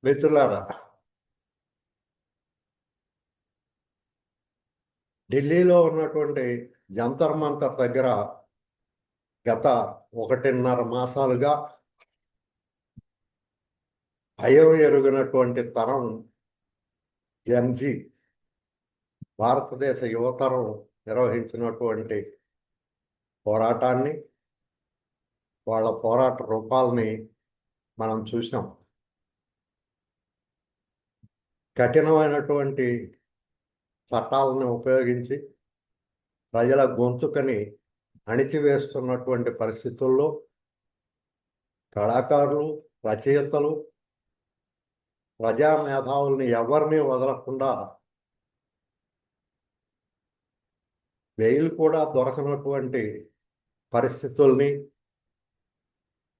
మిత్రులారా, ఢిల్లీలో ఉన్నటువంటి జంతర్ మంతర్ దగ్గర గత 1.5 మాసాలుగా భయం ఎరుగినటువంటి తరం జన్జీ భారతదేశ యువతరం నిర్వహించినటువంటి పోరాటాన్ని, వాళ్ళ పోరాట రూపాలని మనం చూసాం. కఠినమైనటువంటి చట్టాలను ఉపయోగించి ప్రజల గొంతుకని అణిచివేస్తున్నటువంటి పరిస్థితుల్లో కళాకారులు, రచయితలు, ప్రజా మేధావుల్ని ఎవరిని వదలకుండా బెయిల్ కూడా దొరకనటువంటి పరిస్థితుల్ని,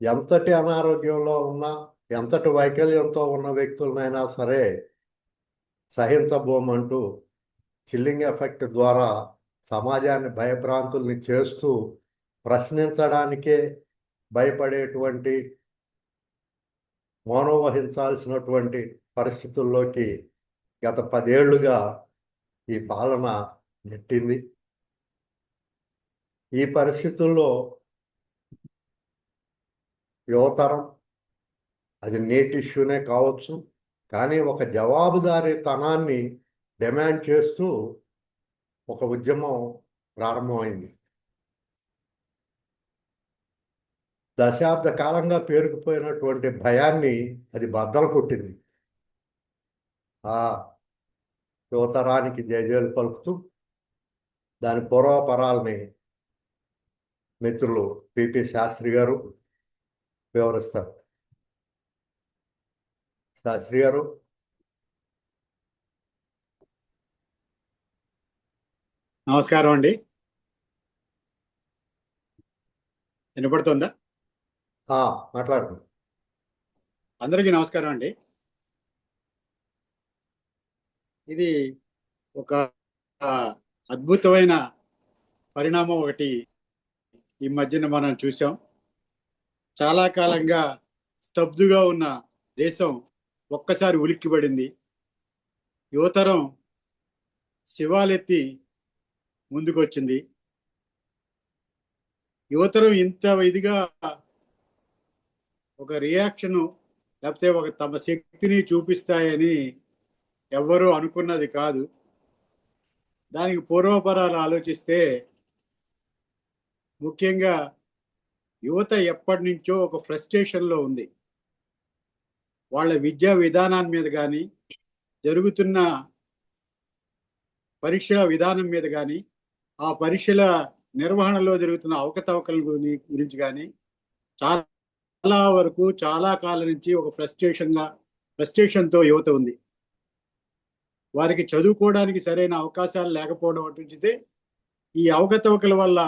ఎంతటి అనారోగ్యంలో ఉన్నా, ఎంతటి వైకల్యంతో ఉన్న వ్యక్తులనైనా సరే సహించబోమంటూ చిల్లింగ్ ఎఫెక్ట్ ద్వారా సమాజాన్ని భయభ్రాంతుల్ని చేస్తూ ప్రశ్నించడానికే భయపడేటువంటి, మౌనం వహించాల్సినటువంటి పరిస్థితుల్లోకి గత 10 ఏళ్లుగా ఈ పాలన నెట్టింది. ఈ పరిస్థితుల్లో యువతరం, అది నేటి ఇష్యూనే కావచ్చు, కానీ ఒక జవాబుదారీతనాన్ని డిమాండ్ చేస్తూ ఒక ఉద్యమం ప్రారంభమైంది. దశాబ్ద కాలంగా పేరుకుపోయినటువంటి భయాన్ని అది బద్దలు కొట్టింది. ఆ యువతరానికి జయజయలు పలుకుతూ దాని పూర్వపరాలని మిత్రులు పిపి శాస్త్రి గారు వివరిస్తారు. శాస్త్రి గారు. నమస్కారం అండి. వినపడుతుందా? మాట్లాడండి. అందరికీ నమస్కారం అండి. ఇది ఒక అద్భుతమైన పరిణామం ఒకటి ఈ మధ్యన మనం చూసాం. చాలా కాలంగా స్తబ్దుగా ఉన్న దేశం ఒక్కసారి ఉలిక్కిపడింది. యువతరం శివాలెత్తి ముందుకొచ్చింది. యువతరం ఇంత ఇదిగా ఒక రియాక్షను, లేకపోతే ఒక తమ శక్తిని చూపిస్తాయని ఎవ్వరూ అనుకున్నది కాదు. దానికి పూర్వపరాలు ఆలోచిస్తే ముఖ్యంగా యువత ఎప్పటి నుంచో ఒక ఫ్రస్ట్రేషన్లో ఉంది. వాళ్ళ విద్యా విధానాన్ని మీద కానీ, జరుగుతున్న పరీక్షల విధానం మీద కానీ, ఆ పరీక్షల నిర్వహణలో జరుగుతున్న అవకతవకల గురించి కానీ చాలా వరకు చాలా కాలం నుంచి ఒక ఫ్రస్ట్రేషన్తో యువత ఉంది. వారికి చదువుకోవడానికి సరైన అవకాశాలు లేకపోవడం అటుంచితే, ఈ అవకతవకల వల్ల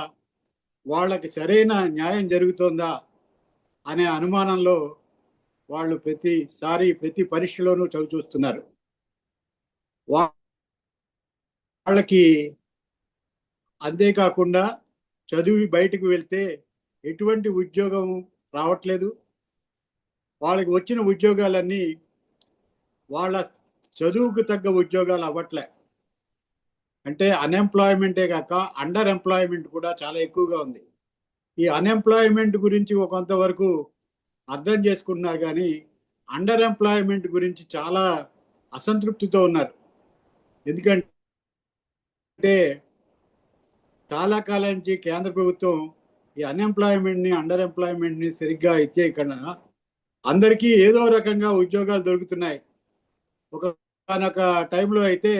వాళ్ళకి సరైన న్యాయం జరుగుతోందా అనే అనుమానంలో వాళ్ళు ప్రతి పరీక్షలోనూ చదువు చూస్తున్నారు. వాళ్ళకి అంతేకాకుండా చదివి బయటకు వెళ్తే ఎటువంటి ఉద్యోగం రావట్లేదు. వాళ్ళకి వచ్చిన ఉద్యోగాలన్నీ వాళ్ళ చదువుకు తగ్గ ఉద్యోగాలు అవ్వట్లే. అంటే అన్ఎంప్లాయ్మెంటే కాక అండర్ ఎంప్లాయ్మెంట్ కూడా చాలా ఎక్కువగా ఉంది. ఈ అన్ఎంప్లాయ్మెంట్ గురించి కొంతవరకు అర్థం చేసుకుంటున్నారు, కానీ అండర్ ఎంప్లాయ్మెంట్ గురించి చాలా అసంతృప్తితో ఉన్నారు. ఎందుకంటే చాలా కాలం నుంచి కేంద్ర ప్రభుత్వం ఈ అన్ఎంప్లాయ్మెంట్ని, అండర్ ఎంప్లాయ్మెంట్ని సరిగ్గా ఇక్కడ అందరికీ ఏదో రకంగా ఉద్యోగాలు దొరుకుతున్నాయి. ఒక టైంలో అయితే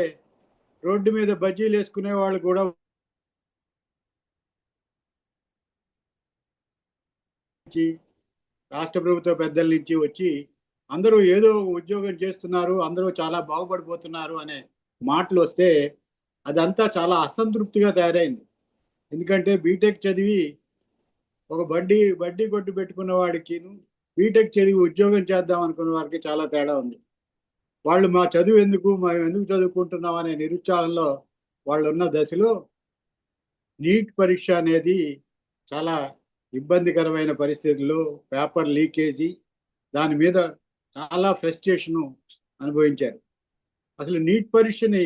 రోడ్డు మీద బజ్జీలు వేసుకునే వాళ్ళు కూడా రాష్ట్ర ప్రభుత్వ పెద్దల నుంచి వచ్చి అందరూ ఏదో ఉద్యోగం చేస్తున్నారు, అందరూ చాలా బాగుపడిపోతున్నారు అనే మాటలు వస్తే అదంతా చాలా అసంతృప్తిగా తయారైంది. ఎందుకంటే బీటెక్ చదివి ఒక బడ్డీ కొట్టు పెట్టుకున్న వాడికి, బీటెక్ చదివి ఉద్యోగం చేద్దాం అనుకున్న వారికి చాలా తేడా ఉంది. వాళ్ళు మా చదువు మేము ఎందుకు చదువుకుంటున్నాం అనే నిరుత్సాహంలో వాళ్ళు ఉన్న దశలో నీట్ పరీక్ష అనేది చాలా ఇబ్బందికరమైన పరిస్థితుల్లో పేపర్ లీకేజీ, దాని మీద చాలా ఫ్రస్ట్రేషను అనుభవించారు. అసలు నీట్ పరీక్షని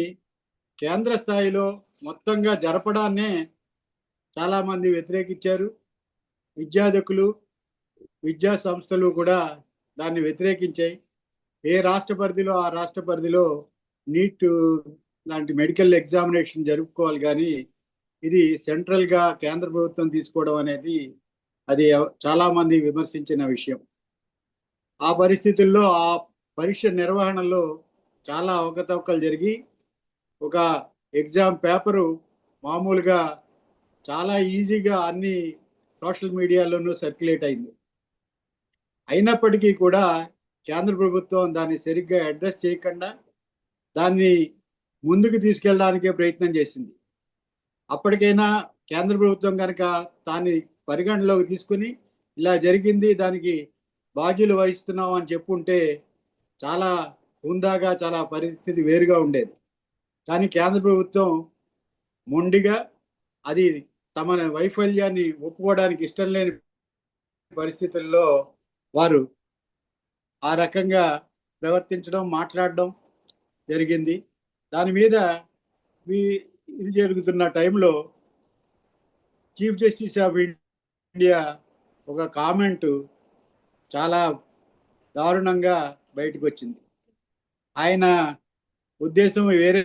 కేంద్ర స్థాయిలో మొత్తంగా జరపడాన్నే చాలా మంది వ్యతిరేకించారు. విద్యార్థులు, విద్యా సంస్థలు కూడా దాన్ని వ్యతిరేకించాయి. ఏ రాష్ట్ర పరిధిలో ఆ రాష్ట్ర పరిధిలో నీట్ లాంటి మెడికల్ ఎగ్జామినేషన్ జరుపుకోవాలి, కానీ ఇది సెంట్రల్గా కేంద్ర ప్రభుత్వం తీసుకోవడం అనేది అది చాలా మంది విమర్శించిన విషయం. ఆ పరిస్థితుల్లో ఆ పరీక్ష నిర్వహణలో చాలా అవకతవకలు జరిగి ఒక ఎగ్జామ్ పేపరు మామూలుగా చాలా ఈజీగా అన్ని సోషల్ మీడియాలోనూ సర్క్యులేట్ అయింది. అయినప్పటికీ కూడా కేంద్ర ప్రభుత్వం దాన్ని సరిగ్గా అడ్రస్ చేయకుండా దాన్ని ముందుకు తీసుకెళ్ళడానికే ప్రయత్నం చేసింది. అప్పటికైనా కేంద్ర ప్రభుత్వం కనుక దాన్ని పరిగణలోకి తీసుకుని ఇలా జరిగింది, దానికి బాధ్యులు వహిస్తున్నాం అని చెప్పుంటే చాలా హుందాగా, చాలా పరిస్థితి వేరుగా ఉండేది. కానీ కేంద్ర ప్రభుత్వం మొండిగా అది తమ వైఫల్యాన్ని ఒప్పుకోవడానికి ఇష్టం లేని పరిస్థితుల్లో వారు ఆ రకంగా ప్రవర్తించడం, మాట్లాడడం జరిగింది. దాని మీద ఇది జరుగుతున్న టైంలో చీఫ్ జస్టిస్ ఆఫ్ ఇండియా ఒక కామెంటు చాలా దారుణంగా బయటకు వచ్చింది. ఆయన ఉద్దేశం వేరే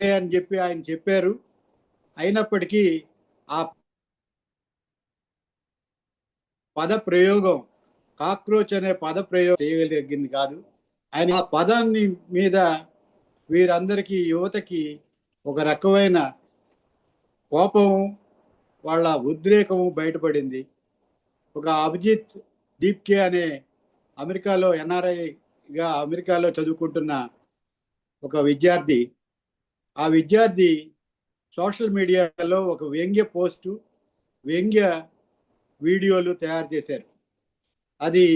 అని చెప్పి ఆయన చెప్పారు. అయినప్పటికీ ఆ పద ప్రయోగం, కాక్రోచ్ అనే పద ప్రయోగం చేయగలిగింది కాదు. ఆయన ఆ పదాన్ని మీద వీరందరికీ, యువతకి ఒక రకమైన కోపం, వాళ్ళ ఉద్రేకము బయటపడింది. ఒక అభిజిత్ దీప్కే అనే అమెరికాలో ఎన్ఆర్ఐగా అమెరికాలో చదువుకుంటున్న ఒక విద్యార్థి, ఆ విద్యార్థి సోషల్ మీడియాలో ఒక వ్యంగ్య పోస్టు, వ్యంగ్య వీడియోలు తయారు చేశారు. అది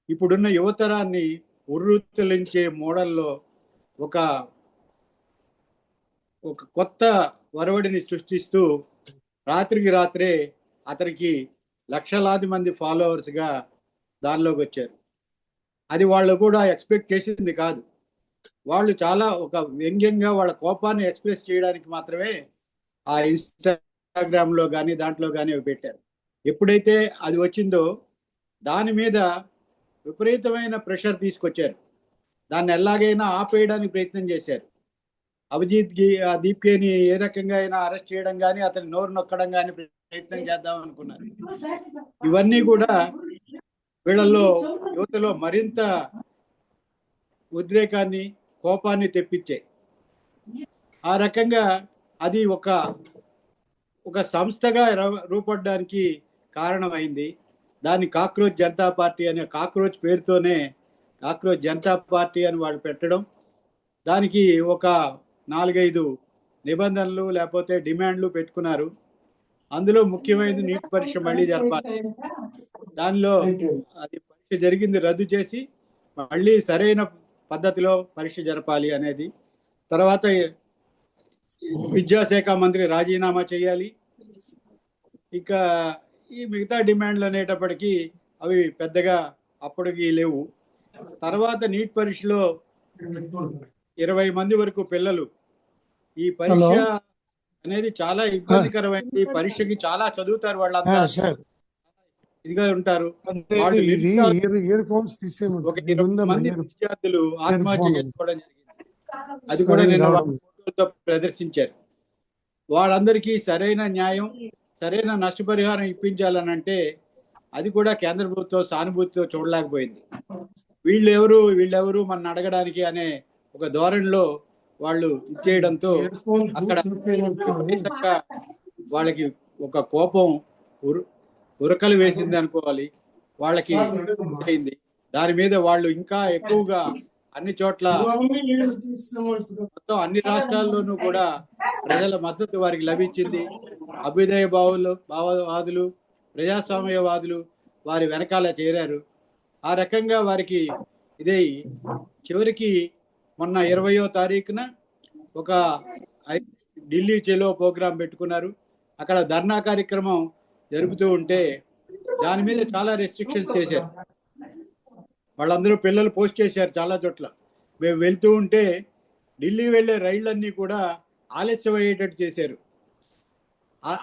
ఇప్పుడున్న యువతరాన్ని ఉర్రూతలించే మోడల్లో ఒక కొత్త వరవడిని సృష్టిస్తూ రాత్రికి రాత్రే అతనికి లక్షలాది మంది ఫాలోవర్స్గా దానిలోకి వచ్చారు. అది వాళ్ళు కూడా ఎక్స్పెక్ట్ చేసింది కాదు. వాళ్ళు చాలా ఒక వ్యంగ్యంగా వాళ్ళ కోపాన్ని ఎక్స్ప్రెస్ చేయడానికి మాత్రమే ఆ ఇన్స్టాగ్రామ్లో కానీ దాంట్లో కానీ పెట్టారు. ఎప్పుడైతే అది వచ్చిందో దాని మీద విపరీతమైన ప్రెషర్ తీసుకొచ్చారు. దాన్ని ఎలాగైనా ఆపేయడానికి ప్రయత్నం చేశారు. అభిజిత్ దీప్కేని ఏ రకంగా అయినా అరెస్ట్ చేయడం కానీ, అతని నోరు నొక్కడం కానీ ప్రయత్నం చేద్దాం అనుకున్నారు. ఇవన్నీ కూడా వీళ్ళల్లో, యువతలో మరింత ఉద్రేకాన్ని, కోపాన్ని తెప్పించాయి. ఆ రకంగా అది ఒక సంస్థగా రూపొందడానికి కారణమైంది. దాన్ని కాక్రోచ్ జనతా పార్టీ అనే కాక్రోచ్ పేరుతోనే కాక్రోచ్ జనతా పార్టీ అని వాళ్ళు పెట్టడం, దానికి ఒక 4-5 నిబంధనలు లేకపోతే డిమాండ్లు పెట్టుకున్నారు. అందులో ముఖ్యమైనది నీట్ పరీక్ష మళ్ళీ జరపాలి. దానిలో అది పరీక్ష జరిగింది రద్దు చేసి మళ్ళీ సరైన పద్ధతిలో పరీక్ష జరపాలి అనేది. తర్వాత విద్యాశాఖ మంత్రి రాజీనామా చేయాలి. ఇక ఈ మిగతా డిమాండ్లు అనేటప్పటికీ అవి పెద్దగా అప్పటికి లేవు. తర్వాత నీట్ పరీక్షలో 20 మంది వరకు పిల్లలు, ఈ పరీక్ష అనేది చాలా ఇబ్బందికరమైనది. పరీక్షకి చాలా చదువుతారు, వాళ్ళంతా ఇదిగా ఉంటారు. వాళ్ళు ఒక 20 మంది విద్యార్థులు ఆత్మహత్య చేసుకోవడం జరిగింది. అది కూడా నిన్న ఫోటోలతో ప్రదర్శించారు. వాళ్ళందరికీ సరైన న్యాయం, సరైన నష్టపరిహారం ఇప్పించాలని అంటే అది కూడా కేంద్ర ప్రభుత్వం సానుభూతితో చూడలేకపోయింది. వీళ్ళెవరు మన అడగడానికి అనే ఒక ధోరణిలో వాళ్ళు ఇచ్చేయడంతో అక్కడ వాళ్ళకి ఒక కోపం ఉరకలు వేసింది అనుకోవాలి. వాళ్ళకి అయింది. దాని మీద వాళ్ళు ఇంకా ఎక్కువగా అన్ని చోట్ల, మొత్తం అన్ని రాష్ట్రాల్లోనూ కూడా ప్రజల మద్దతు వారికి లభించింది. అభ్యుదయ భావవాదులు, ప్రజాస్వామ్యవాదులు వారి వెనకాల చేరారు. ఆ రకంగా వారికి ఇదే చివరికి మొన్న 20వ తారీఖున ఒక ఢిల్లీ చెలో ప్రోగ్రాం పెట్టుకున్నారు. అక్కడ ధర్నా కార్యక్రమం జరుపుతూ ఉంటే దాని మీద చాలా రెస్ట్రిక్షన్స్ చేశారు. వాళ్ళందరూ పిల్లలు పోస్ట్ చేశారు చాలా చోట్ల. మేము వెళ్తూ ఉంటే ఢిల్లీ వెళ్ళే రైళ్ళన్నీ కూడా ఆలస్యం అయ్యేటట్టు చేశారు.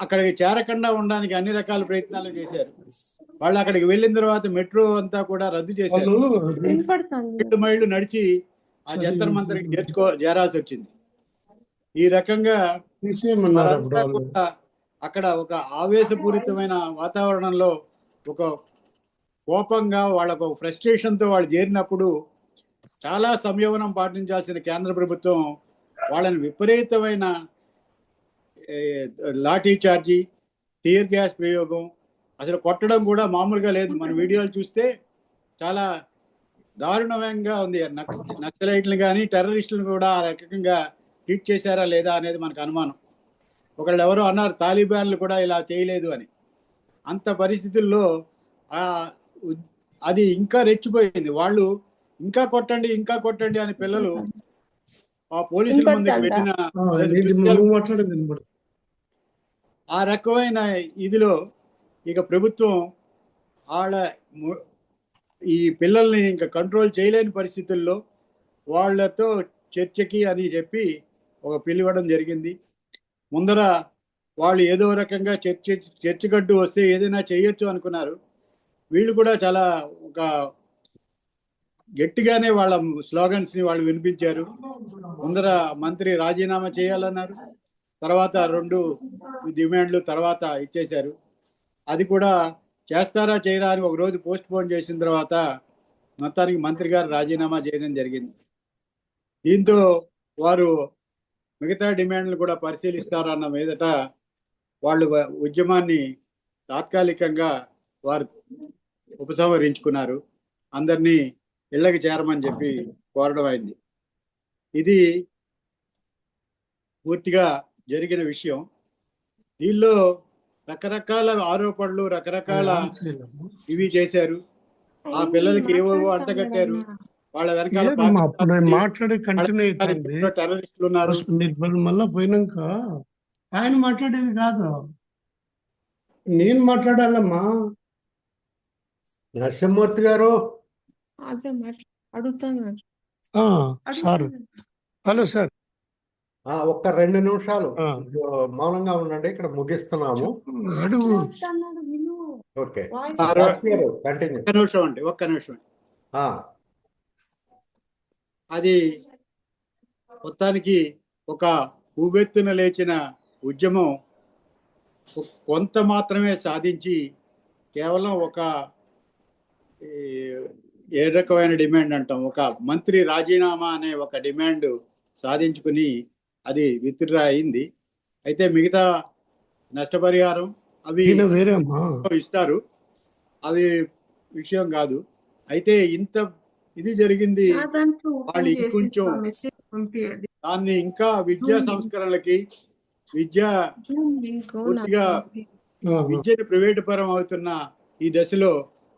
అక్కడికి చేరకుండా ఉండడానికి అన్ని రకాల ప్రయత్నాలు చేశారు. వాళ్ళు అక్కడికి వెళ్ళిన తర్వాత మెట్రో అంతా కూడా రద్దు చేశారు. 2 మైళ్ళు నడిచి ఆ జంతర్ మంతర్కి చేరాల్సి వచ్చింది. ఈ రకంగా వారంతా కూడా అక్కడ ఒక ఆవేశపూరితమైన వాతావరణంలో ఒక కోపంగా వాళ్ళకు ఫ్రస్ట్రేషన్తో వాళ్ళు చేరినప్పుడు చాలా సంయమనం పాటించాల్సిన కేంద్ర ప్రభుత్వం వాళ్ళని విపరీతమైన లాఠీ చార్జీ, టీయర్ గ్యాస్ ప్రయోగం, అసలు కొట్టడం కూడా మామూలుగా లేదు. మన వీడియోలు చూస్తే చాలా దారుణంగా ఉంది. నక్సలైట్లను కానీ టెర్రరిస్టులను కూడా ఆ రకంగా ట్రీట్ చేశారా లేదా అనేది మనకు అనుమానం. ఒకళ్ళు ఎవరో అన్నారు తాలిబాన్లు కూడా ఇలా చేయలేదు అని. అంత పరిస్థితుల్లో అది ఇంకా రెచ్చిపోయింది. వాళ్ళు ఇంకా కొట్టండి అని పిల్లలు ఆ పోలీసుల ముందుకు వెళ్ళిన ఆ రకమైన ఇదిలో ఇక ప్రభుత్వం వాళ్ళ ఈ పిల్లల్ని ఇంకా కంట్రోల్ చేయలేని పరిస్థితుల్లో వాళ్ళతో చర్చకి అని చెప్పి ఒక పిలివడం జరిగింది. ముందర వాళ్ళు ఏదో రకంగా చర్చకంటూ వస్తే ఏదైనా చేయొచ్చు అనుకున్నారు. వీళ్ళు కూడా చాలా ఒక గట్టిగానే వాళ్ళ స్లోగన్స్ ని వాళ్ళు వినిపించారు. ముందర మంత్రి రాజీనామా చేయాలన్నారు. తర్వాత 2 డిమాండ్లు తర్వాత ఇచ్చేశారు. అది కూడా చేస్తారా చేయరా అని ఒక రోజు పోస్ట్ పోన్ చేసిన తర్వాత మొత్తానికి మంత్రి గారు రాజీనామా చేయడం జరిగింది. దీంతో వారు మిగతా డిమాండ్లు కూడా పరిశీలిస్తారన్న మీదట వాళ్ళు ఉద్యమాన్ని తాత్కాలికంగా వారు ఉపసంహరించుకున్నారు. అందరినీ ఇళ్ళకి చేరమని చెప్పి కోరడం అయింది. ఇది పూర్తిగా జరిగిన విషయం. దీనిలో రకరకాల ఆరోపణలు, రకరకాల ఇవి చేశారు. ఆ పిల్లలకి ఏవేవో అంటగట్టారు. వాళ్ళ వెనకాల టెర్రరిస్టులు ఉన్నారు. మళ్ళా పోయినాక ఆయన మాట్లాడేది కాదు, నేను మాట్లాడాలమ్మా. నరసింహమూర్తి గారు అదే అడుగుతాను సార్. Hello sir. ఒక్క 2 నిమిషాలు మౌనంగా ఉండండి, ఇక్కడ ముగిస్తున్నాము. అడుగు. Okay, continue. ఒక్క నిమిషం. అది మొత్తానికి ఒక ఉవ్వెత్తున లేచిన ఉద్యమం కొంత మాత్రమే సాధించి కేవలం ఒక ఏ రకమైన డిమాండ్ అంటాం, ఒక మంత్రి రాజీనామా అనే ఒక డిమాండ్ సాధించుకుని అది విత్డ్రా అయింది. అయితే మిగతా నష్టపరిహారం అవి ఇస్తారు, అవి విషయం కాదు. అయితే ఇంత ఇది జరిగింది, వాళ్ళు ఇంకొంచెం దాన్ని ఇంకా విద్యా సంస్కరణలకి విద్యను ప్రైవేటు పరం అవుతున్న ఈ దశలో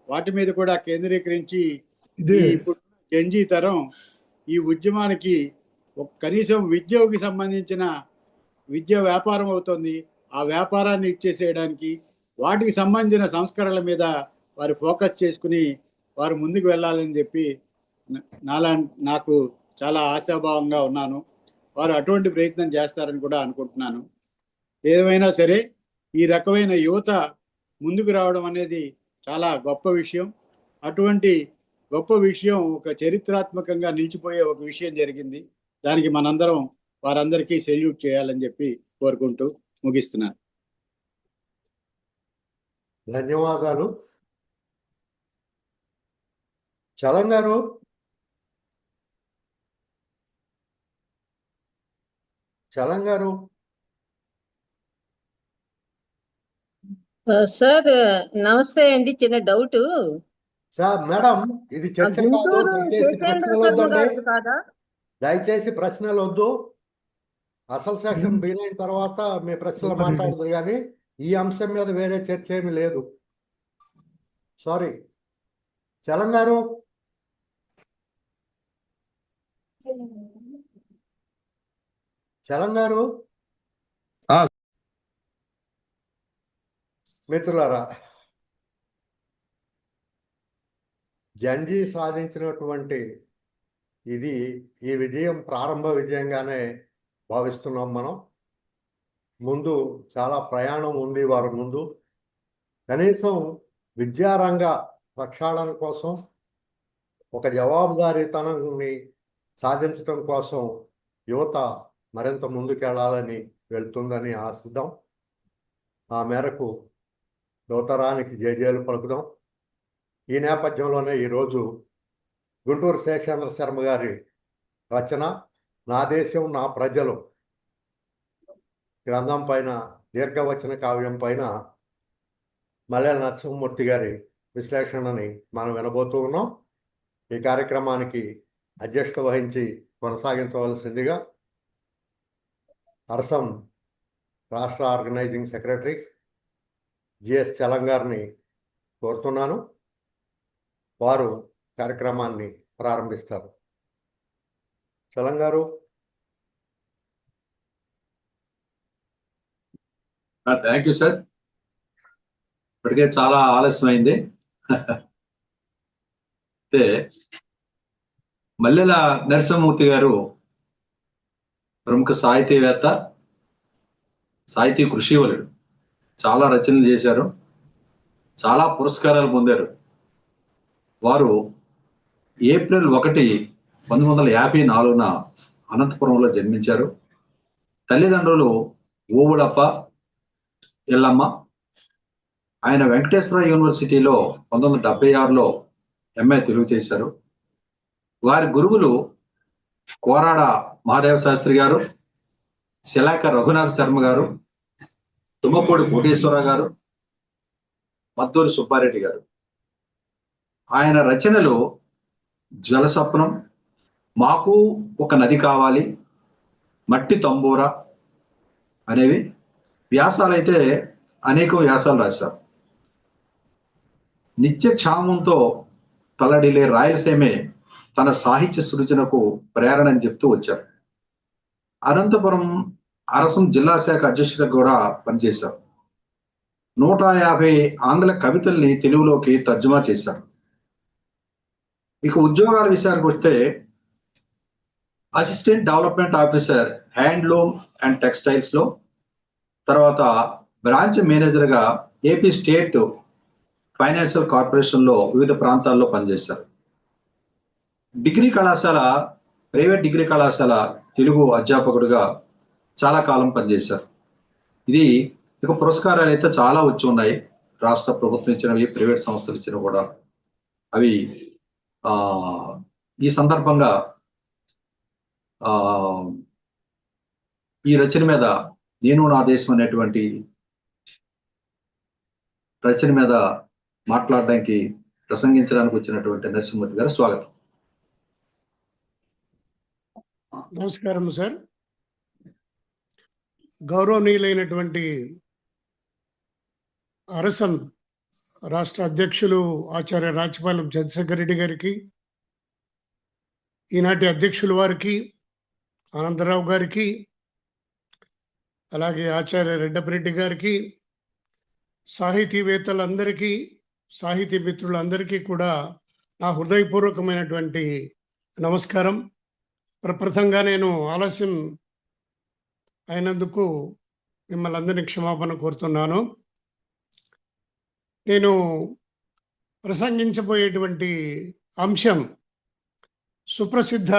వాటి మీద కూడా కేంద్రీకరించి ఇప్పుడు జంజీ తరం ఈ ఉద్యమానికి కనీసం విద్యకి సంబంధించిన విద్య వ్యాపారం అవుతుంది. ఆ వ్యాపారాన్ని ఇచ్చేసేయడానికి వాటికి సంబంధించిన సంస్కరణల మీద వారు ఫోకస్ చేసుకుని వారు ముందుకు వెళ్ళాలని చెప్పి నాకు చాలా ఆశాభావంగా ఉన్నాను. వారు అటువంటి ప్రయత్నం చేస్తారని కూడా అనుకుంటున్నాను. ఏమైనా సరే ఈ రకమైన యువత ముందుకు రావడం అనేది చాలా గొప్ప విషయం. అటువంటి గొప్ప విషయం ఒక చరిత్రాత్మకంగా నిలిచిపోయే ఒక విషయం జరిగింది. దానికి మనందరం వారందరికీ సెల్యూట్ చేయాలని చెప్పి కోరుకుంటూ ముగిస్తున్నాను. ధన్యవాదాలు. చలం గారు. చలం గారు. సార్ నమస్తే అండి. చిన్న డౌట్ సార్. మేడం, ఇది చర్చ కాదు, దయచేసి ప్రశ్నలు వద్దండి. దయచేసి ప్రశ్నలు వద్దు. అసలు సెషన్ అయిన తర్వాత మీ ప్రశ్నలు మాట్లాడదు, కానీ ఈ అంశం మీద వేరే చర్చ ఏమి లేదు. సారీ. చలం గారు. చలం గారు. మిత్రులారా, జంజీ సాధించినటువంటి ఈ విజయం ప్రారంభ విజయంగానే భావిస్తున్నాం మనం. ముందు చాలా ప్రయాణం ఉంది వారి ముందు. కనీసం విద్యారంగ ప్రక్షాళన కోసం, ఒక జవాబుదారీతనాన్ని సాధించడం కోసం యువత మరింత ముందుకెళ్లాలని వెళ్తుందని ఆశిద్దాం. ఆ మేరకు యువతరానికి జయజయలు పలుకుదాం. ఈ నేపథ్యంలోనే ఈరోజు గుంటూరు శేషేంద్ర శర్మ గారి రచన నా దేశం నా ప్రజలు గ్రంథం పైన, దీర్ఘవచన కావ్యం పైన మల్లెల నరసింహమూర్తి గారి విశ్లేషణని మనం వినబోతూ ఉన్నాం. ఈ కార్యక్రమానికి అధ్యక్షత వహించి కొనసాగించవలసిందిగా అరసం రాష్ట్ర ఆర్గనైజింగ్ సెక్రటరీ జిఎస్ చలం గారిని కోరుతున్నాను. వారు కార్యక్రమాన్ని ప్రారంభిస్తారు. చలం గారు. Thank you sir. ఇప్పటికే చాలా ఆలస్యమైంది. అయితే మల్లెల నరసింహమూర్తి గారు ప్రముఖ సాహితీవేత్త, సాహితీ కృషివలుడు. చాలా రచనలు చేశారు, చాలా పురస్కారాలు పొందారు. వారు ఏప్రిల్ 1, 1954న అనంతపురంలో జన్మించారు. తల్లిదండ్రులు ఓవులప్ప, ఎల్లమ్మ. ఆయన వెంకటేశ్వర యూనివర్సిటీలో 1976లో ఎంఏ తెలుగు చేశారు. వారి గురువులు కోరాడ మహాదేవ శాస్త్రి గారు, శిలాక రఘునాథ్ శర్మ గారు, తుమ్మపూడి కోటేశ్వర గారు, మద్దూరి సుబ్బారెడ్డి గారు. ఆయన రచనలు జలస్వప్నం, మాకు ఒక నది కావాలి, మట్టి తంబూర అనేవి. వ్యాసాలైతే అనేక వ్యాసాలు రాశారు. నిత్య క్షామంతో తల్లడిల్లే రాయలసీమే తన సాహిత్య సృజనకు ప్రేరణ అని చెప్తూ వచ్చారు. అనంతపురం అరసం జిల్లా శాఖ అధ్యక్షుడిగా కూడా పనిచేశారు. 150 ఆంగ్ల కవితల్ని తెలుగులోకి తర్జుమా చేశారు. ఇక ఉద్యోగాల విషయానికి వస్తే assistant development officer handloom and textiles లో, తర్వాత బ్రాంచ్ మేనేజర్గా ఏపీ స్టేట్ ఫైనాన్షియల్ కార్పొరేషన్లో వివిధ ప్రాంతాల్లో పనిచేశారు. ప్రైవేట్ డిగ్రీ కళాశాల తెలుగు అధ్యాపకుడిగా చాలా కాలం పనిచేశారు. ఇది ఇక పురస్కారాలు అయితే చాలా వచ్చి ఉన్నాయి. రాష్ట్ర ప్రభుత్వం ఇచ్చినవి, ప్రైవేట్ సంస్థలు ఇచ్చినవి కూడా. అవి ఈ సందర్భంగా ఈ రచన మీద, నేను నా దేశం అనేటువంటి రచన మీద మాట్లాడడానికి, ప్రసంగించడానికి వచ్చినటువంటి నరసింహమూర్తి గారు, స్వాగతం. నమస్కారం సార్. గౌరవనీయులైనటువంటి అరసం రాష్ట్ర అధ్యక్షులు ఆచార్య రాచపాలెం చంద్రశేఖర్ రెడ్డి గారికి, ఈనాటి అధ్యక్షుల వారికి, ఆనందరావు గారికి, అలాగే ఆచార్య రెడ్డపరెడ్డి గారికి, సాహితీవేత్తలందరికీ, సాహితీ మిత్రులందరికీ కూడా నా హృదయపూర్వకమైనటువంటి నమస్కారం. ప్రప్రథంగా నేను ఆలస్యం అయినందుకు మిమ్మల్ని అందరినీ క్షమాపణ కోరుతున్నాను. నేను ప్రసంగించబోయేటువంటి అంశం సుప్రసిద్ధ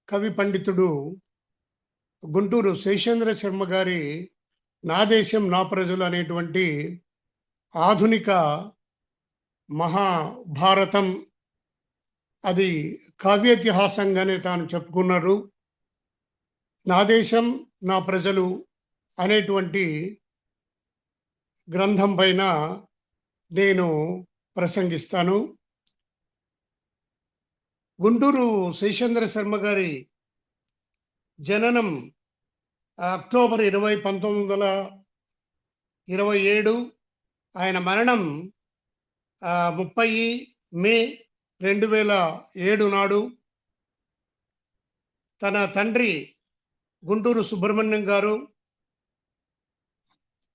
కవి పండితుడు గుంటూరు శేషేంద్ర శర్మ గారి నా దేశం నా ప్రజలు అనేటువంటి ఆధునిక మహాభారతం. అది కావ్యేతిహాసంగానే తాను చెప్పుకున్నారు. నా దేశం నా ప్రజలు అనేటువంటి గ్రంథం పైన నేను ప్రసంగిస్తాను. గుంటూరు శేషేంద్ర శర్మ గారి జననం అక్టోబర్ 20, 1927. ఆయన మరణం 30 మే 2007 నాడు. తన తండ్రి గుంటూరు సుబ్రహ్మణ్యం గారు,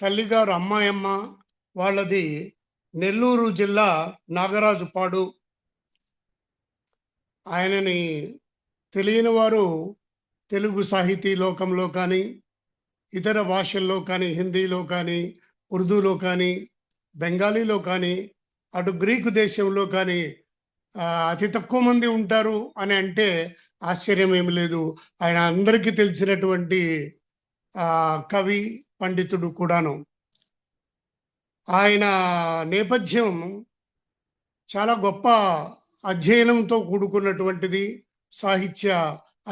తల్లిగారు అమ్మాయమ్మ, వాళ్ళది నెల్లూరు జిల్లా నాగరాజుపాడు. ఆయనని తెలియని వారు తెలుగు సాహితీ లోకంలో కానీ ఇతర భాషల్లో కానీ హిందీలో కానీ ఉర్దూలో కానీ బెంగాలీలో కానీ అటు గ్రీకు దేశంలో కానీ అతి తక్కువ మంది ఉంటారు అని అంటే ఆశ్చర్యం ఏమి లేదు. ఆయన అందరికీ తెలిసినటువంటి కవి పండితుడు కూడాను. ఆయన నేపథ్యం చాలా గొప్ప అధ్యయనంతో కూడుకున్నటువంటిది, సాహిత్య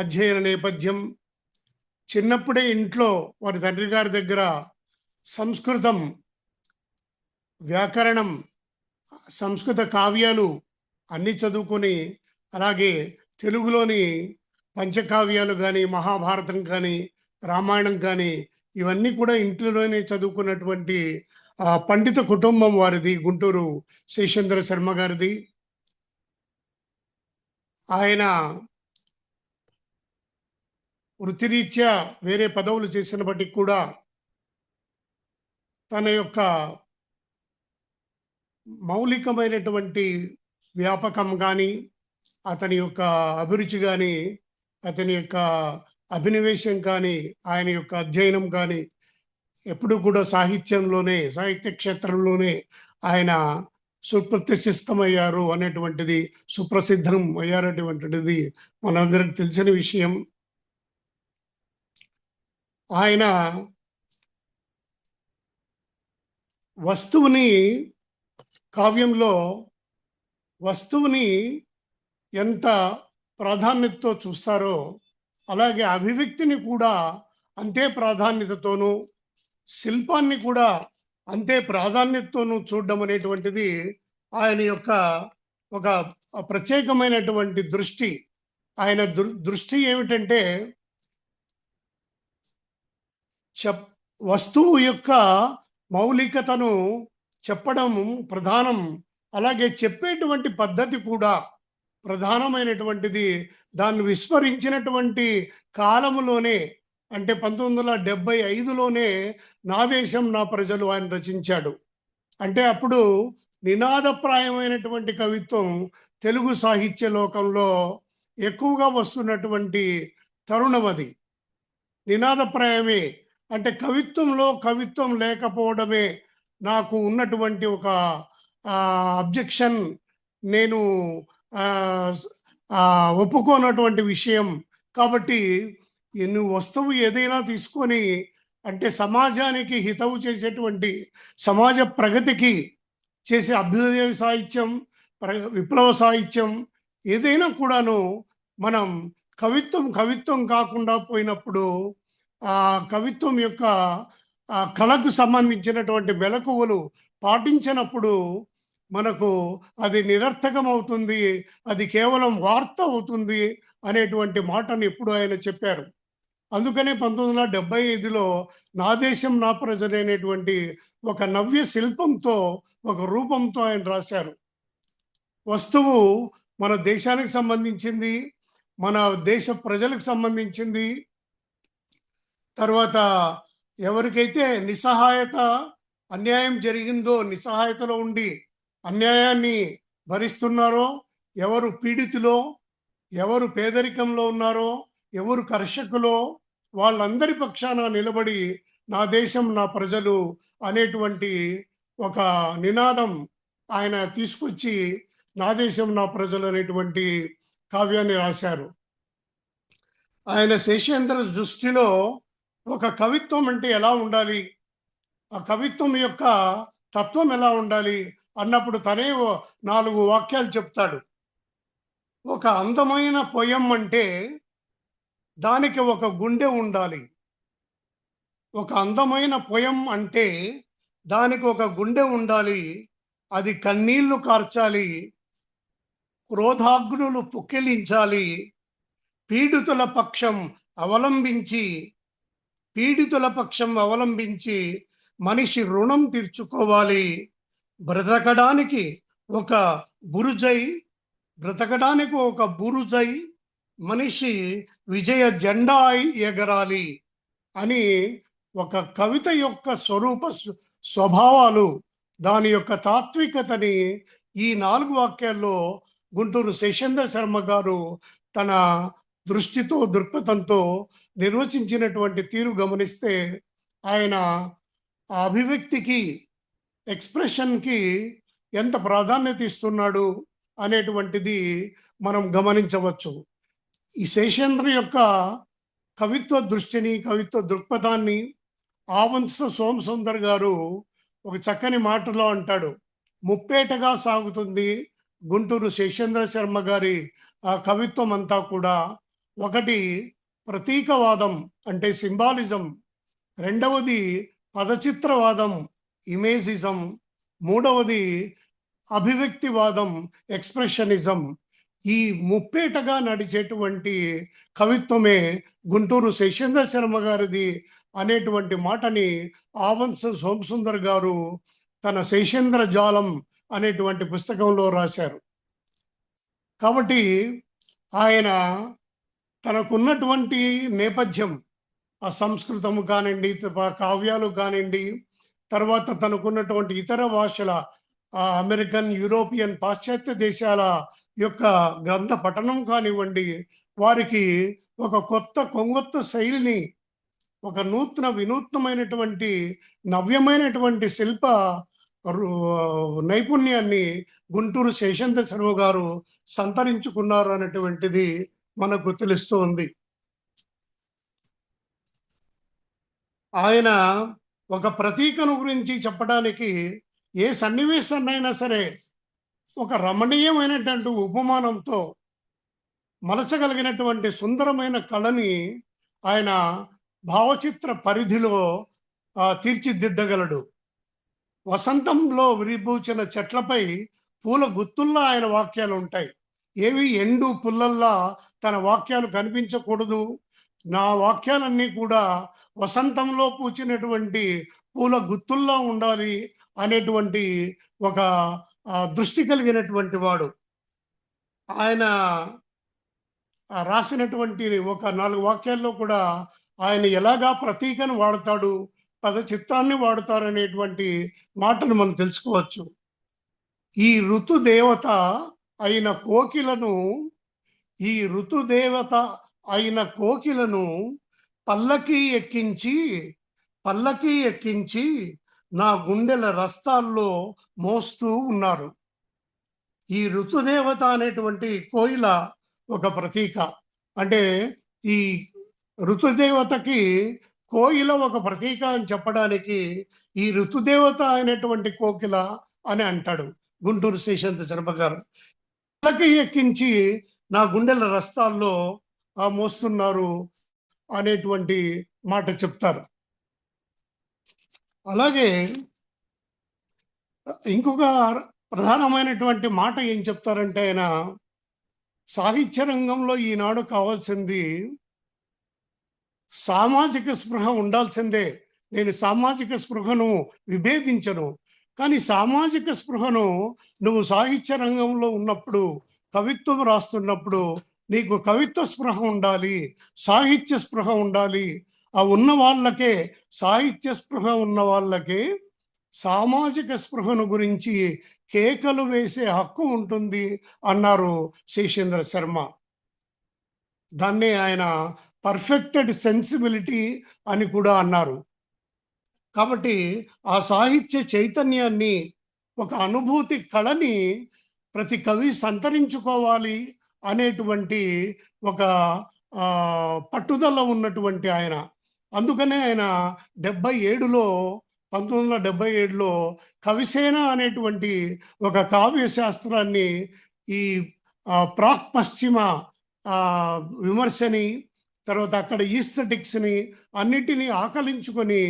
అధ్యయన నేపథ్యం. చిన్నప్పుడే ఇంట్లో వారి తండ్రి గారి దగ్గర సంస్కృతం, వ్యాకరణం, సంస్కృత కావ్యాలు అన్నీ చదువుకొని, అలాగే తెలుగులోని పంచకావ్యాలు కానీ, మహాభారతం కానీ, రామాయణం కానీ ఇవన్నీ కూడా ఇంట్లోనే చదువుకున్నటువంటి పండిత కుటుంబం వారిది, గుంటూరు శేషేంద్ర శర్మ గారిది. ఆయన వృత్తిరీత్యా వేరే పదవులు చేసినప్పటికీ కూడా తన యొక్క మౌలికమైనటువంటి వ్యాపకం కానీ, అతని యొక్క అభిరుచి కానీ, అతని యొక్క అభినవేశం కానీ, ఆయన యొక్క అధ్యయనం కానీ ఎప్పుడు కూడా సాహిత్యంలోనే, సాహిత్య క్షేత్రంలోనే ఆయన సుప్రతిష్ఠితమయ్యారు అనేటువంటిది, సుప్రసిద్ధం అయ్యారటువంటిది మనందరికి తెలిసిన విషయం. ఆయన వస్తువుని, కావ్యంలో వస్తువుని ఎంత ప్రాధాన్యతతో చూస్తారో అలాగే అభివ్యక్తిని కూడా అంతే ప్రాధాన్యతతోనూ, శిల్పాన్ని కూడా అంతే ప్రాధాన్యతతోనూ చూడడం అనేటువంటిది ఆయన యొక్క ఒక ప్రత్యేకమైనటువంటి దృష్టి. ఆయన దృష్టి ఏమిటంటే వస్తువు యొక్క మౌలికతను చెప్పడం ప్రధానం, అలాగే చెప్పేటువంటి పద్ధతి కూడా ప్రధానమైనటువంటిది. దాన్ని విస్మరించినటువంటి కాలములోనే, అంటే 1975లోనే నా దేశం నా ప్రజలు ఆయన రచించాడు. అంటే అప్పుడు నినాదప్రాయమైనటువంటి కవిత్వం తెలుగు సాహిత్య లోకంలో ఎక్కువగా వస్తున్నటువంటి తరుణం అది. నినాదప్రాయమే అంటే కవిత్వంలో కవిత్వం లేకపోవడమే నాకు ఉన్నటువంటి ఒక అబ్జెక్షన్, నేను ఒప్పుకోనటువంటి విషయం. కాబట్టి నువ్వు వస్తువు ఏదైనా తీసుకొని, అంటే సమాజానికి హితవు చేసేటువంటి, సమాజ ప్రగతికి చేసే అభ్యుదయ సాహిత్యం, విప్లవ సాహిత్యం ఏదైనా కూడాను మనం కవిత్వం కాకుండా పోయినప్పుడు, ఆ కవిత్వం యొక్క కళకు సంబంధించినటువంటి మెలకువలు పాటించినప్పుడు మనకు అది నిరర్థకం అవుతుంది, అది కేవలం వార్త అవుతుంది అనేటువంటి మాటను ఎప్పుడు ఆయన చెప్పారు. అందుకనే 1975లో నా దేశం నా ప్రజలు అనేటువంటి ఒక నవ్య శిల్పంతో, ఒక రూపంతో ఆయన రాశారు. వస్తువు మన దేశానికి సంబంధించింది, మన దేశ ప్రజలకు సంబంధించింది. తర్వాత ఎవరికైతే నిస్సహాయత, అన్యాయం జరిగిందో, నిస్సహాయతలో ఉండి అన్యాయాన్ని భరిస్తున్నారో, ఎవరు పీడితులో, ఎవరు పేదరికంలో ఉన్నారో, ఎవరు కర్షకులో, వాళ్ళందరి పక్షాన నిలబడి నా దేశం నా ప్రజలు అనేటువంటి ఒక నినాదం ఆయన తీసుకొచ్చి నా దేశం నా ప్రజలు అనేటువంటి కావ్యాన్ని రాశారు. ఆయన శేషేంద్ర దృష్టిలో ఒక కవిత్వం అంటే ఎలా ఉండాలి, ఆ కవిత్వం యొక్క తత్వం ఎలా ఉండాలి అన్నప్పుడు తనే 4 వాక్యాలు చెప్తాడు. ఒక అందమైన పొయం అంటే దానికి ఒక గుండె ఉండాలి. ఒక అందమైన పొయం అంటే దానికి ఒక గుండె ఉండాలి. అది కన్నీళ్లు కార్చాలి, క్రోధాగ్నులు పుక్కిలించాలి, పీడితుల పక్షం అవలంబించి మనిషి రుణం తీర్చుకోవాలి. బ్రతకడానికి ఒక బురుజై మనిషి విజయ జెండా ఎగరాలి అని ఒక కవిత యొక్క స్వభావాలు, దాని యొక్క తాత్వికతని ఈ 4 వాక్యాల్లో గుంటూరు శేషేంద్ర శర్మ గారు తన దృష్టితో దృక్పథంతో నిర్వచించినటువంటి తీరు గమనిస్తే ఆయన ఆ అభివ్యక్తికి ఎక్స్ప్రెషన్కి ఎంత ప్రాధాన్యత ఇస్తున్నాడు అనేటువంటిది మనం గమనించవచ్చు. ఈ శేషేంద్ర యొక్క కవిత్వ దృష్టిని, కవిత్వ దృక్పథాన్ని ఆవంశ సోమసుందర్ గారు ఒక చక్కని మాటలో అంటాడు. ముప్పేటగా సాగుతుంది గుంటూరు శేషేంద్ర శర్మ గారి ఆ కవిత్వం అంతా కూడా. ఒకటి ప్రతీకవాదం అంటే సింబాలిజం, రెండవది పదచిత్రవాదం ఇమేజిజం, మూడవది అభివ్యక్తివాదం ఎక్స్ప్రెషనిజం. ఈ ముప్పేటగా నడిచేటువంటి కవిత్వమే గుంటూరు శేషేంద్ర శర్మ గారిది అనేటువంటి మాటని ఆవంశ సోమసుందర్ గారు తన శేషేంద్ర జాలం అనేటువంటి పుస్తకంలో రాశారు. కాబట్టి ఆయన తనకున్నటువంటి నేపథ్యం, ఆ సంస్కృతము కానివ్వండి, కావ్యాలు కానివ్వండి, తర్వాత తనకున్నటువంటి ఇతర భాషల అమెరికన్, యూరోపియన్, పాశ్చాత్య దేశాల యొక్క గ్రంథ పఠనం కానివ్వండి, వారికి ఒక కొంగొత్త శైలిని, ఒక వినూత్నమైనటువంటి నవ్యమైనటువంటి శిల్ప నైపుణ్యాన్ని గుంటూరు శేషేంద్ర శర్మ గారు సంతరించుకున్నారు అనేటువంటిది మనకు తెలుస్తూ ఉంది. ఆయన ఒక ప్రతీకను గురించి చెప్పడానికి ఏ సన్నివేశాన్నైనా సరే ఒక రమణీయమైనటువంటి ఉపమానంతో మలచగలిగినటువంటి సుందరమైన కళని ఆయన భావచిత్ర పరిధిలో తీర్చిదిద్దగలడు. వసంతంలో విరిబూచిన చెట్లపై పూల గుత్తుల్లా ఆయన వాక్యాలు ఉంటాయి. ఏవి ఎండు పుల్లల్లా తన వాక్యాలు కనిపించకూడదు. నా వాక్యాలన్నీ కూడా వసంతంలో పూచినటువంటి పూల గుత్తుల్లా ఉండాలి అనేటువంటి ఒక దృష్టి కలిగినటువంటి వాడు. ఆయన రాసినటువంటి ఒక 4 వాక్యాల్లో కూడా ఆయన ఎలాగా ప్రతీకను వాడతాడు, పద చిత్రాన్ని వాడుతారు అనేటువంటి మాటను మనం తెలుసుకోవచ్చు. ఈ ఋతుదేవత అయిన కోకిలను పల్లకి ఎక్కించి నా గుండెల రస్తాల్లో మోస్తూ ఉన్నారు. ఈ ఋతుదేవత అనేటువంటి కోయిల ఒక ప్రతీక. అంటే ఈ ఋతుదేవతకి కోయిల ఒక ప్రతీక అని చెప్పడానికి ఈ ఋతుదేవత అయినటువంటి కోకిల అని అంటాడు గుంటూరు శేషేంద్ర శర్మ గారు. పల్లకి ఎక్కించి నా గుండెల రస్తాల్లో మోస్తున్నారు అనేటువంటి మాట చెప్తారు. అలాగే ఇంకొక ప్రధానమైనటువంటి మాట ఏం చెప్తారంటే, ఆయన సాహిత్య రంగంలో ఈనాడు కావాల్సింది సామాజిక స్పృహ ఉండాల్సిందే. నేను సామాజిక స్పృహను విభేదించను, కానీ సామాజిక స్పృహను నువ్వు సాహిత్య రంగంలో ఉన్నప్పుడు, కవిత్వం రాస్తున్నప్పుడు నీకు కవిత్వ స్పృహ ఉండాలి, సాహిత్య స్పృహ ఉండాలి. ఆ ఉన్న వాళ్ళకే, సాహిత్య స్పృహ ఉన్న వాళ్ళకే సామాజిక స్పృహను గురించి కేకలు వేసే హక్కు ఉంటుంది అన్నారు శేషేంద్ర శర్మ. దాన్నే ఆయన పర్ఫెక్టెడ్ సెన్సిబిలిటీ అని కూడా అన్నారు. కాబట్టి ఆ సాహిత్య చైతన్యాన్ని, ఒక అనుభూతి కళని ప్రతి కవి సంతరించుకోవాలి అనేటువంటి ఒక పట్టుదల ఉన్నటువంటి ఆయన. అందుకనే ఆయన 1977లో కవిసేన అనేటువంటి ఒక కావ్య శాస్త్రాన్ని, ఈ ప్రాక్ పశ్చిమ విమర్శని, తర్వాత అక్కడ ఈస్థెటిక్స్ని అన్నిటినీ ఆకలించుకొని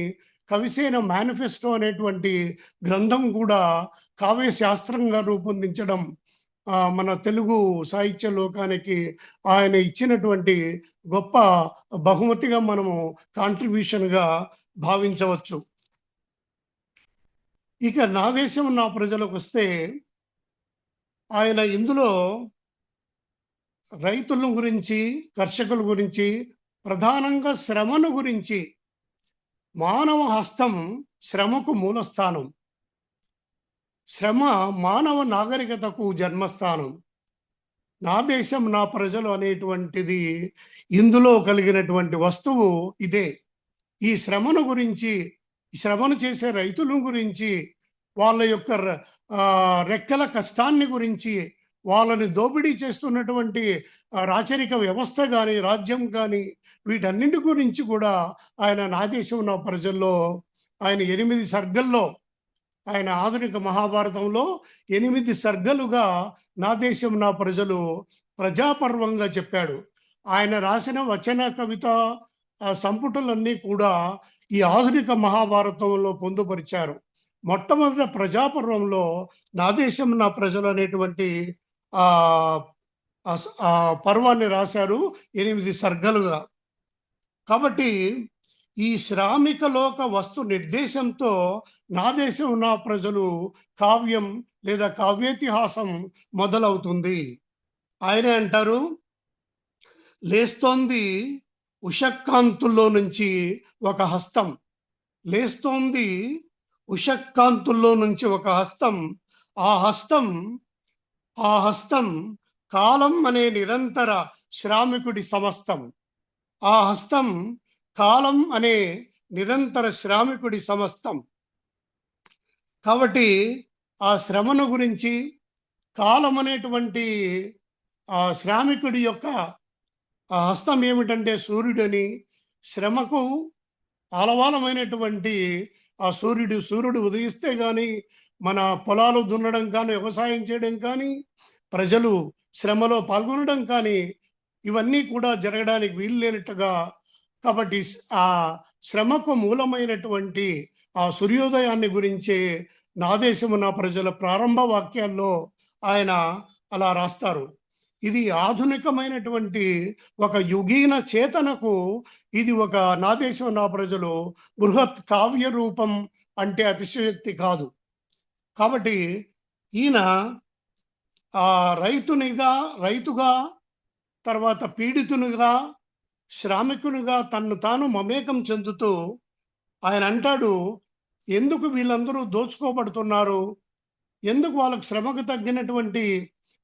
కవిసేన మేనిఫెస్టో అనేటువంటి గ్రంథం కూడా కావ్య శాస్త్రంగా రూపొందించడం మన తెలుగు సాహిత్య లోకానికి ఆయన ఇచ్చినటువంటి గొప్ప బహుమతిగా మనము కాంట్రిబ్యూషన్గా భావించవచ్చు. ఇక నా దేశం నా ప్రజలకు వస్తే, ఆయన ఇందులో రైతుల గురించి, కర్షకుల గురించి, ప్రధానంగా శ్రమను గురించి, మానవ హస్తం శ్రమకు మూలస్థానం, శ్రమ మానవ నాగరికతకు జన్మస్థానం, నా దేశం నా ప్రజలు అనేటువంటిది ఇందులో కలిగినటువంటి వస్తువు ఇదే. ఈ శ్రమను గురించి, శ్రమను చేసే రైతుల గురించి, వాళ్ళ యొక్క రెక్కల కష్టాన్ని గురించి, వాళ్ళని దోపిడీ చేస్తున్నటువంటి రాచరిక వ్యవస్థ కానీ, రాజ్యం కానీ, వీటన్నింటి గురించి కూడా ఆయన నా దేశం నా ప్రజల్లో ఆయన 8 సర్గల్లో, ఆయన ఆధునిక మహాభారతంలో 8 సర్గలుగా నా దేశం నా ప్రజలు ప్రజాపర్వంగా చెప్పాడు. ఆయన రాసిన వచన కవిత సంపుటులన్నీ కూడా ఈ ఆధునిక మహాభారతంలో పొందుపరిచారు. మొట్టమొదట ప్రజాపర్వంలో నా దేశం నా ప్రజలు అనేటువంటి ఆ పర్వాన్ని రాశారు 8 సర్గలుగా. కాబట్టి ఈ శ్రామిక లోక వస్తు నిర్దేశంతో నా దేశం నా ప్రజలు కావ్యం లేదా కావ్యేతిహాసం మొదలవుతుంది. ఆయనే అంటారు, లేస్తోంది ఉషక్కాంతుల్లో నుంచి ఒక హస్తం, లేస్తోంది ఉషక్కాంతుల్లో నుంచి ఒక హస్తం, ఆ హస్తం కాలం అనే నిరంతర శ్రామికుడి సమస్తం, ఆ హస్తం కాలం అనే నిరంతర శ్రామికుడి సమస్తం. కాబట్టి ఆ శ్రమను గురించి, కాలం అనేటువంటి ఆ శ్రామికుడి యొక్క ఆ హస్తం ఏమిటంటే సూర్యుడని, శ్రమకు ఆలవాలమైనటువంటి ఆ సూర్యుడు ఉదయిస్తే కానీ మన పొలాలు దున్నడం కానీ, వ్యవసాయం చేయడం కానీ, ప్రజలు శ్రమలో పాల్గొనడం కానీ, ఇవన్నీ కూడా జరగడానికి వీలు లేనట్టుగా. కాబట్టి ఆ శ్రమకు మూలమైనటువంటి ఆ సూర్యోదయాన్ని గురించే నా దేశము నా ప్రజల ప్రారంభ వాక్యాల్లో ఆయన అలా రాస్తారు. ఇది ఆధునికమైనటువంటి ఒక యుగీన చేతనకు ఇది ఒక నా దేశం నా ప్రజలు బృహత్ కావ్య రూపం అంటే అతిశయోక్తి కాదు. కాబట్టి ఈయన ఆ రైతుగా, తర్వాత పీడితునిగా, శ్రామికునిగా తన్ను తాను మమేకం చెందుతూ ఆయన అంటాడు, ఎందుకు వీళ్ళందరూ దోచుకోబడుతున్నారు, ఎందుకు వాళ్ళకు శ్రమకు తగ్గినటువంటి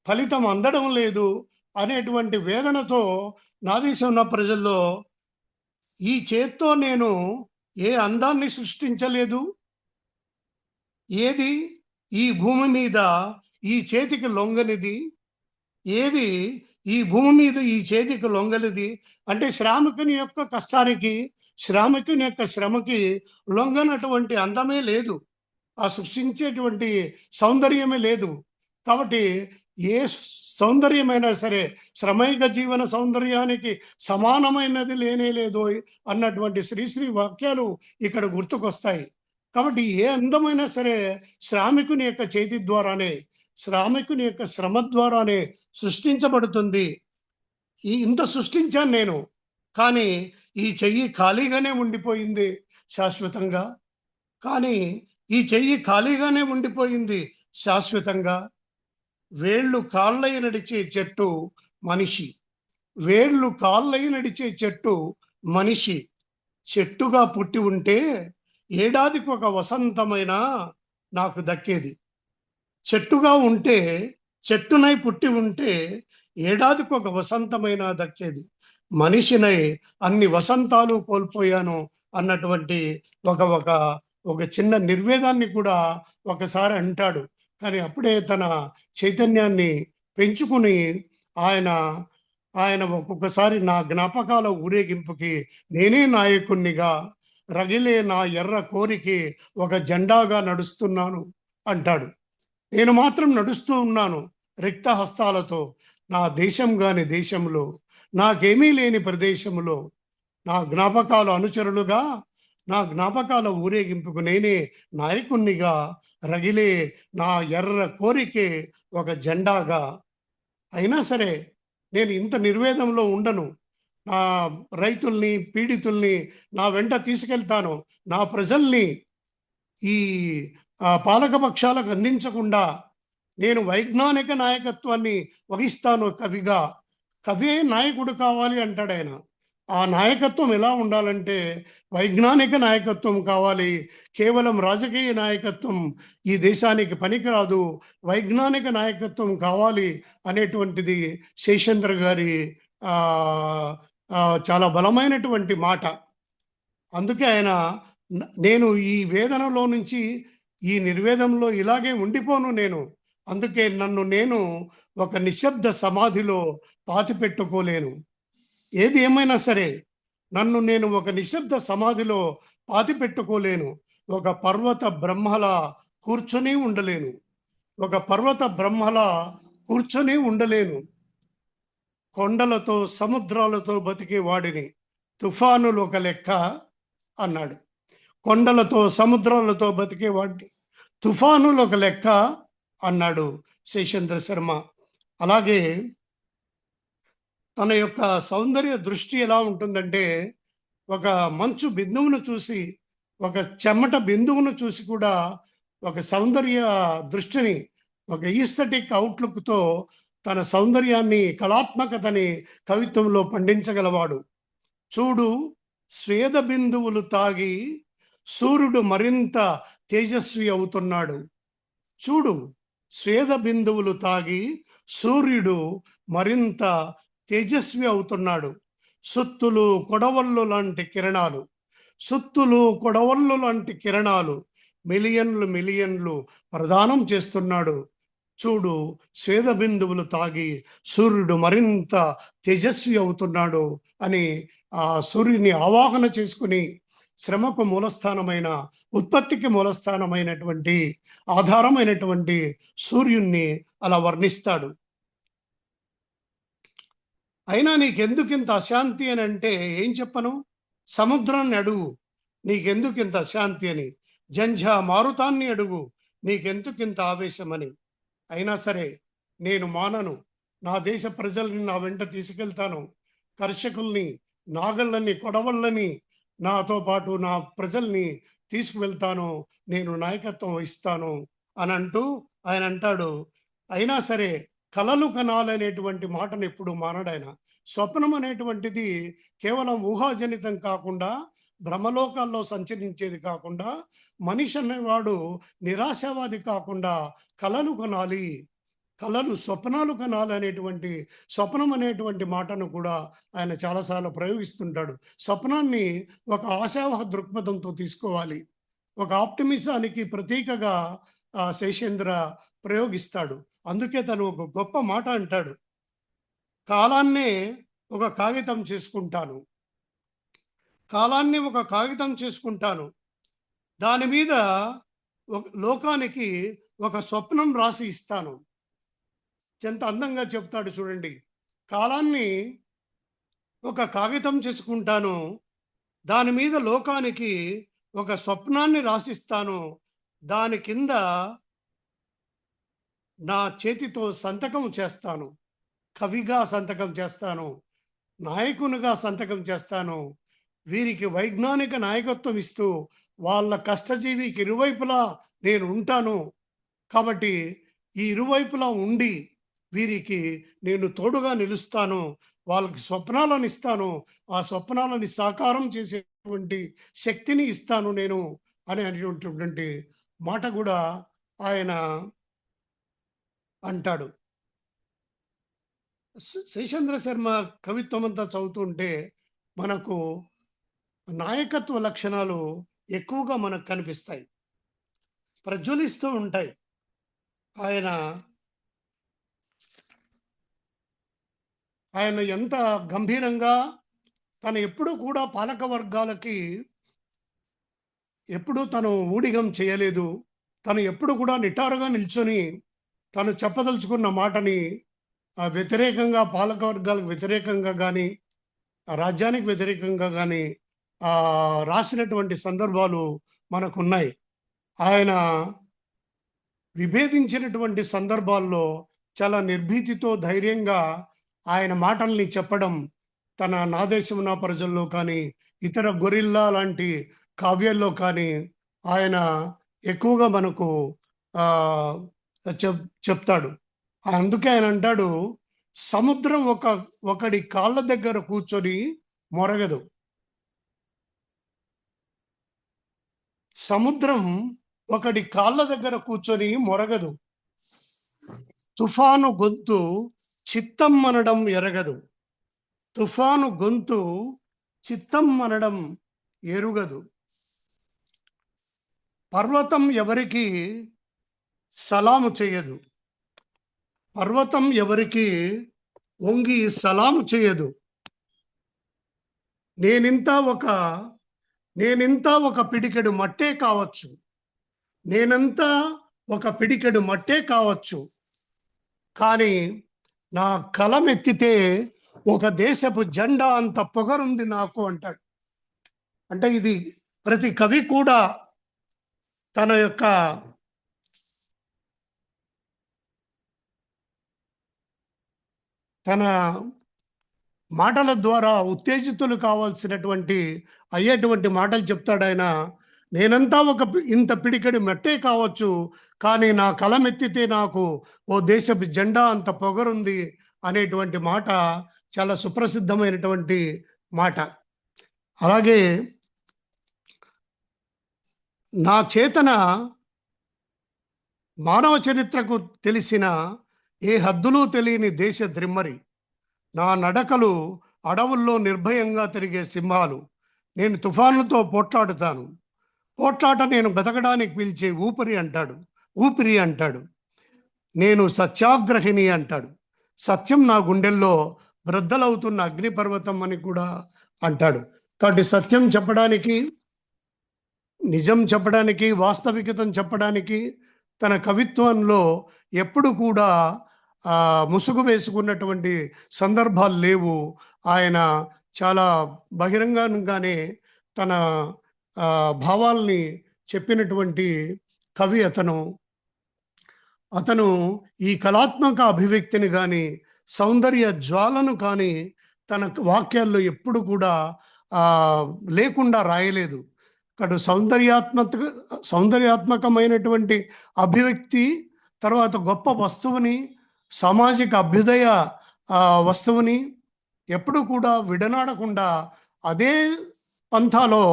ఫలితం అందడం లేదు అనేటువంటి వేదనతో నా దేశం నా ప్రజల్లో ఈ చేత్తో నేను ఏ అందాన్ని సృష్టించలేదు, ఏది ఈ భూమి మీద ఈ చేతికి లొంగనిది, ఏది ఈ భూమి మీద ఈ చేతికి లొంగనిది అంటే శ్రామికుని యొక్క కష్టానికి, శ్రామికుని యొక్క శ్రమకి లొంగనటువంటి అందమే లేదు, ఆ సృష్టించేటువంటి సౌందర్యమే లేదు. కాబట్టి ఏ సౌందర్యమైనా సరే శ్రమైక జీవన సౌందర్యానికి సమానమైనది లేనే లేదు అన్నటువంటి శ్రీశ్రీ వాక్యాలు ఇక్కడ గుర్తుకొస్తాయి. కాబట్టి ఏ అందమైనా సరే శ్రామికుని యొక్క చేతి ద్వారానే, శ్రామికుని యొక్క శ్రమ ద్వారానే సృష్టించబడుతుంది. ఇంత సృష్టించాను నేను, కానీ ఈ చెయ్యి ఖాళీగానే ఉండిపోయింది శాశ్వతంగా, కానీ ఈ చెయ్యి ఖాళీగానే ఉండిపోయింది శాశ్వతంగా. వేళ్ళు కాళ్ళై నడిచే చెట్టు మనిషి, వేళ్ళు కాళ్ళై నడిచే చెట్టు మనిషి, చెట్టుగా పుట్టి ఉంటే ఏడాదికి ఒక వసంతమైన నాకు దక్కేది. చెట్టుగా ఉంటే, చెట్టునై పుట్టి ఉంటే ఏడాదికి ఒక వసంతమైన దక్కేది. మనిషినై అన్ని వసంతాలు కోల్పోయాను అన్నటువంటి ఒక చిన్న నిర్వేదాన్ని కూడా ఒకసారి అంటాడు. కానీ అప్పుడే తన చైతన్యాన్ని పెంచుకుని ఆయన ఒక్కొక్కసారి నా జ్ఞాపకాల ఊరేగింపుకి నేనే నాయకునిగా, రగిలే నా ఎర్ర కోరికి ఒక జెండాగా నడుస్తున్నాను అంటాడు. నేను మాత్రం నడుస్తూ ఉన్నాను రిక్త హస్తాలతో, నా దేశం కాని దేశంలో, నాకేమీ లేని ప్రదేశంలో, నా జ్ఞాపకాల అనుచరులుగా, నా జ్ఞాపకాల ఊరేగింపుకు నేనే నాయకునిగా, రగిలే నా ఎర్ర కోరికే ఒక జెండాగా. అయినా సరే నేను ఇంత నిర్వేదంలో ఉండను. నా రైతుల్ని, పీడితుల్ని నా వెంట తీసుకెళ్తాను. నా ప్రజల్ని ఈ పాలకపక్షాలకు అందించకుండా నేను వైజ్ఞానిక నాయకత్వాన్ని వహిస్తాను కవిగా. కవే నాయకుడు కావాలి అంటాడు ఆయన. ఆ నాయకత్వం ఎలా ఉండాలంటే వైజ్ఞానిక నాయకత్వం కావాలి. కేవలం రాజకీయ నాయకత్వం ఈ దేశానికి పనికిరాదు, వైజ్ఞానిక నాయకత్వం కావాలి అనేటువంటిది శేషేంద్ర గారి ఆ ఆ, చాలా బలమైనటువంటి మాట. అందుకే ఆయన నేను ఈ వేదనలో నుంచి, ఈ నిర్వేదంలో ఇలాగే ఉండిపోను నేను, అందుకే నన్ను నేను ఒక నిశ్శబ్ద సమాధిలో పాతిపెట్టుకోలేను. ఏది ఏమైనా సరే నన్ను నేను ఒక నిశ్శబ్ద సమాధిలో పాతిపెట్టుకోలేను. ఒక పర్వత బ్రహ్మలా కూర్చొని ఉండలేను. ఒక పర్వత బ్రహ్మలా కూర్చొని ఉండలేను. కొండలతో సముద్రాలతో బతికే వాడిని, తుఫానులు ఒక లెక్క అన్నాడు. కొండలతో సముద్రాలతో బతికే వాడిని, తుఫానులు ఒక లెక్క అన్నాడు శేషేంద్ర శర్మ. అలాగే తన యొక్క సౌందర్య దృష్టి ఎలా ఉంటుందంటే, ఒక మంచు బిందువును చూసి, ఒక చెమట బిందువును చూసి కూడా ఒక సౌందర్య దృష్టిని, ఒక ఈస్థెటిక్ అవుట్లుక్తో తన సౌందర్యాన్ని, కళాత్మకతని కవిత్వంలో పండించగలవాడు. చూడు, స్వేద బిందువులు తాగి సూర్యుడు మరింత తేజస్వి అవుతున్నాడు. చూడు, స్వేద బిందువులు తాగి సూర్యుడు మరింత తేజస్వి అవుతున్నాడు. సుత్తులు కొడవళ్ళు లాంటి కిరణాలు, సుత్తులు కొడవళ్ళు లాంటి కిరణాలు మిలియన్లు మిలియన్లు ప్రదానం చేస్తున్నాడు. చూడు, స్వేద బిందువులు తాగి సూర్యుడు మరింత తేజస్వి అవుతున్నాడు అని ఆ సూర్యుని ఆవాహన చేసుకుని, శ్రమకు మూలస్థానమైన, ఉత్పత్తికి మూలస్థానమైనటువంటి, ఆధారమైనటువంటి సూర్యుణ్ణి అలా వర్ణిస్తాడు. అయినా నీకెందుకు ఇంత అశాంతి అని అంటే ఏం చెప్పను? సముద్రాన్ని అడుగు, నీకెందుకు ఇంత అశాంతి అని. జంఝా మారుతాన్ని అడుగు, నీకెందుకు ఇంత ఆవేశమని. అయినా సరే నేను మానను. నా దేశ ప్రజల్ని నా వెంట తీసుకెళ్తాను. కర్షకుల్ని, నాగళ్ళని, కొడవళ్ళని, నాతో పాటు నా ప్రజల్ని తీసుకువెళ్తాను. నేను నాయకత్వం వహిస్తాను అని అంటూ ఆయన అంటాడు. అయినా సరే కలలు కనాలనేటువంటి మాటను ఎప్పుడు మానడాయన. స్వప్నం అనేటువంటిది కేవలం ఊహాజనితం కాకుండా, భ్రమలోకాల్లో సంచరించేది కాకుండా, మనిషి అనేవాడు నిరాశావాది కాకుండా కలలు కనాలి, కలలు స్వప్నాలు కనాలి అనేటువంటి, స్వప్నం అనేటువంటి మాటను కూడా ఆయన చాలాసార్లు ప్రయోగిస్తుంటాడు. స్వప్నాన్ని ఒక ఆశావహ దృక్పథంతో తీసుకోవాలి. ఒక ఆప్టిమిజానికి ప్రతీకగా శేషేంద్ర ప్రయోగిస్తాడు. అందుకే తను ఒక గొప్ప మాట అంటాడు. కాలాన్నే ఒక కాగితం చేసుకుంటాను, కాలాన్ని ఒక కాగితం చేసుకుంటాను, దాని మీద ఒక లోకానికి ఒక స్వప్నం రాసి ఇస్తాను. ఎంత అందంగా చెప్తాడు చూడండి. కాలాన్ని ఒక కాగితం చేసుకుంటాను, దాని మీద లోకానికి ఒక స్వప్నాన్ని రాసిస్తాను, దాని కింద నా చేతితో సంతకం చేస్తాను, కవిగా సంతకం చేస్తాను, నాయకునిగా సంతకం చేస్తాను. వీరికి వైజ్ఞానిక నాయకత్వం ఇస్తూ వాళ్ళ కష్టజీవికి ఇరువైపులా నేను ఉంటాను. కాబట్టి ఈ ఇరువైపులా ఉండి వీరికి నేను తోడుగా నిలుస్తాను, వాళ్ళకి స్వప్నాలను ఇస్తాను, ఆ స్వప్నాలని సాకారం చేసేటువంటి శక్తిని ఇస్తాను నేను అనేటువంటి మాట కూడా ఆయన అంటాడు. శేషేంద్ర శర్మ కవిత్వం అంతా చదువుతుంటే మనకు నాయకత్వ లక్షణాలు ఎక్కువగా మనకు కనిపిస్తాయి, ప్రజ్వలిస్తూ ఉంటాయి. ఆయన ఎంత గంభీరంగా, తను ఎప్పుడూ కూడా పాలక వర్గాలకి ఎప్పుడూ తను ఊడిగం చేయలేదు. తను ఎప్పుడు కూడా నిటారుగా నిల్చొని తను చెప్పదలుచుకున్న మాటని వ్యతిరేకంగా, పాలక వర్గాలకు వ్యతిరేకంగా కానీ, రాజ్యానికి వ్యతిరేకంగా కానీ రాసినటువంటి సందర్భాలు మనకున్నాయి. ఆయన విభేదించినటువంటి సందర్భాల్లో చాలా నిర్భీతితో, ధైర్యంగా ఆయన మాటల్ని చెప్పడం తన నా దేశం నా ప్రజల్లో కానీ, ఇతర గొరిల్లా లాంటి కావ్యాల్లో కానీ ఆయన ఎక్కువగా మనకు చెప్తాడు. అందుకే ఆయన అంటాడు, సముద్రం ఒకడి కాళ్ళ దగ్గర కూర్చొని మొరగదు. సముద్రం ఒకడి కాళ్ళ దగ్గర కూర్చొని మొరగదు. తుఫాను గొంతు చిత్తం అనడం ఎరగదు. తుఫాను గొంతు చిత్తం అనడం ఎరుగదు. పర్వతం ఎవరికి సలాము చేయదు. పర్వతం ఎవరికి వంగి సలాము చేయదు. నేనింత ఒక పిడికెడు మట్టే కావచ్చు. నేనంతా ఒక పిడికెడు మట్టే కావచ్చు. కానీ నా కలమెత్తితే ఒక దేశపు జెండా అంత పొగరుంది నాకు అంటాడు. అంటే ఇది ప్రతి కవి కూడా తన యొక్క తన మాటల ద్వారా ఉత్తేజితులు కావాల్సినటువంటి అయ్యేటువంటి మాటలు చెప్తాడు ఆయన. నేనంతా ఇంత పిడికెడు మట్టే కావచ్చు, కానీ నా కలమెత్తితే నాకు ఓ దేశపు జెండా అంత పొగరుంది అనేటువంటి మాట చాలా సుప్రసిద్ధమైనటువంటి మాట. అలాగే నా చేతన మానవ చరిత్రకు తెలిసిన ఏ హద్దులు తెలియని దేశ ద్రిమ్మరి. నా నడకలు అడవుల్లో నిర్భయంగా తిరిగే సింహాలు. నేను తుఫానులతో పోట్లాడుతాను. పోట్లాట నేను బతకడానికి పిలిచే ఊపిరి అంటాడు. నేను సత్యాగ్రహిణి అంటాడు. సత్యం నా గుండెల్లో బ్రద్దలవుతున్న అగ్నిపర్వతం అని కూడా అంటాడు. కాబట్టి సత్యం చెప్పడానికి, నిజం చెప్పడానికి, వాస్తవికతను చెప్పడానికి తన కవిత్వంలో ఎప్పుడు కూడా ముసుగు వేసుకున్నటువంటి సందర్భాలు లేవు. ఆయన చాలా బహిరంగంగానే తన భావాల్ని చెప్పినటువంటి కవి అతను ఈ కళాత్మక అభివ్యక్తిని కానీ సౌందర్య జ్వాలను కానీ తన వాక్యాల్లో ఎప్పుడు కూడా లేకుండా రాయలేదు. అక్కడ సౌందర్యాత్మకమైనటువంటి అభివ్యక్తి, తర్వాత గొప్ప వస్తువుని, సామాజిక అభ్యుదయ వస్తువుని ఎప్పుడు కూడా విడనాడకుండా అదే పంథాలో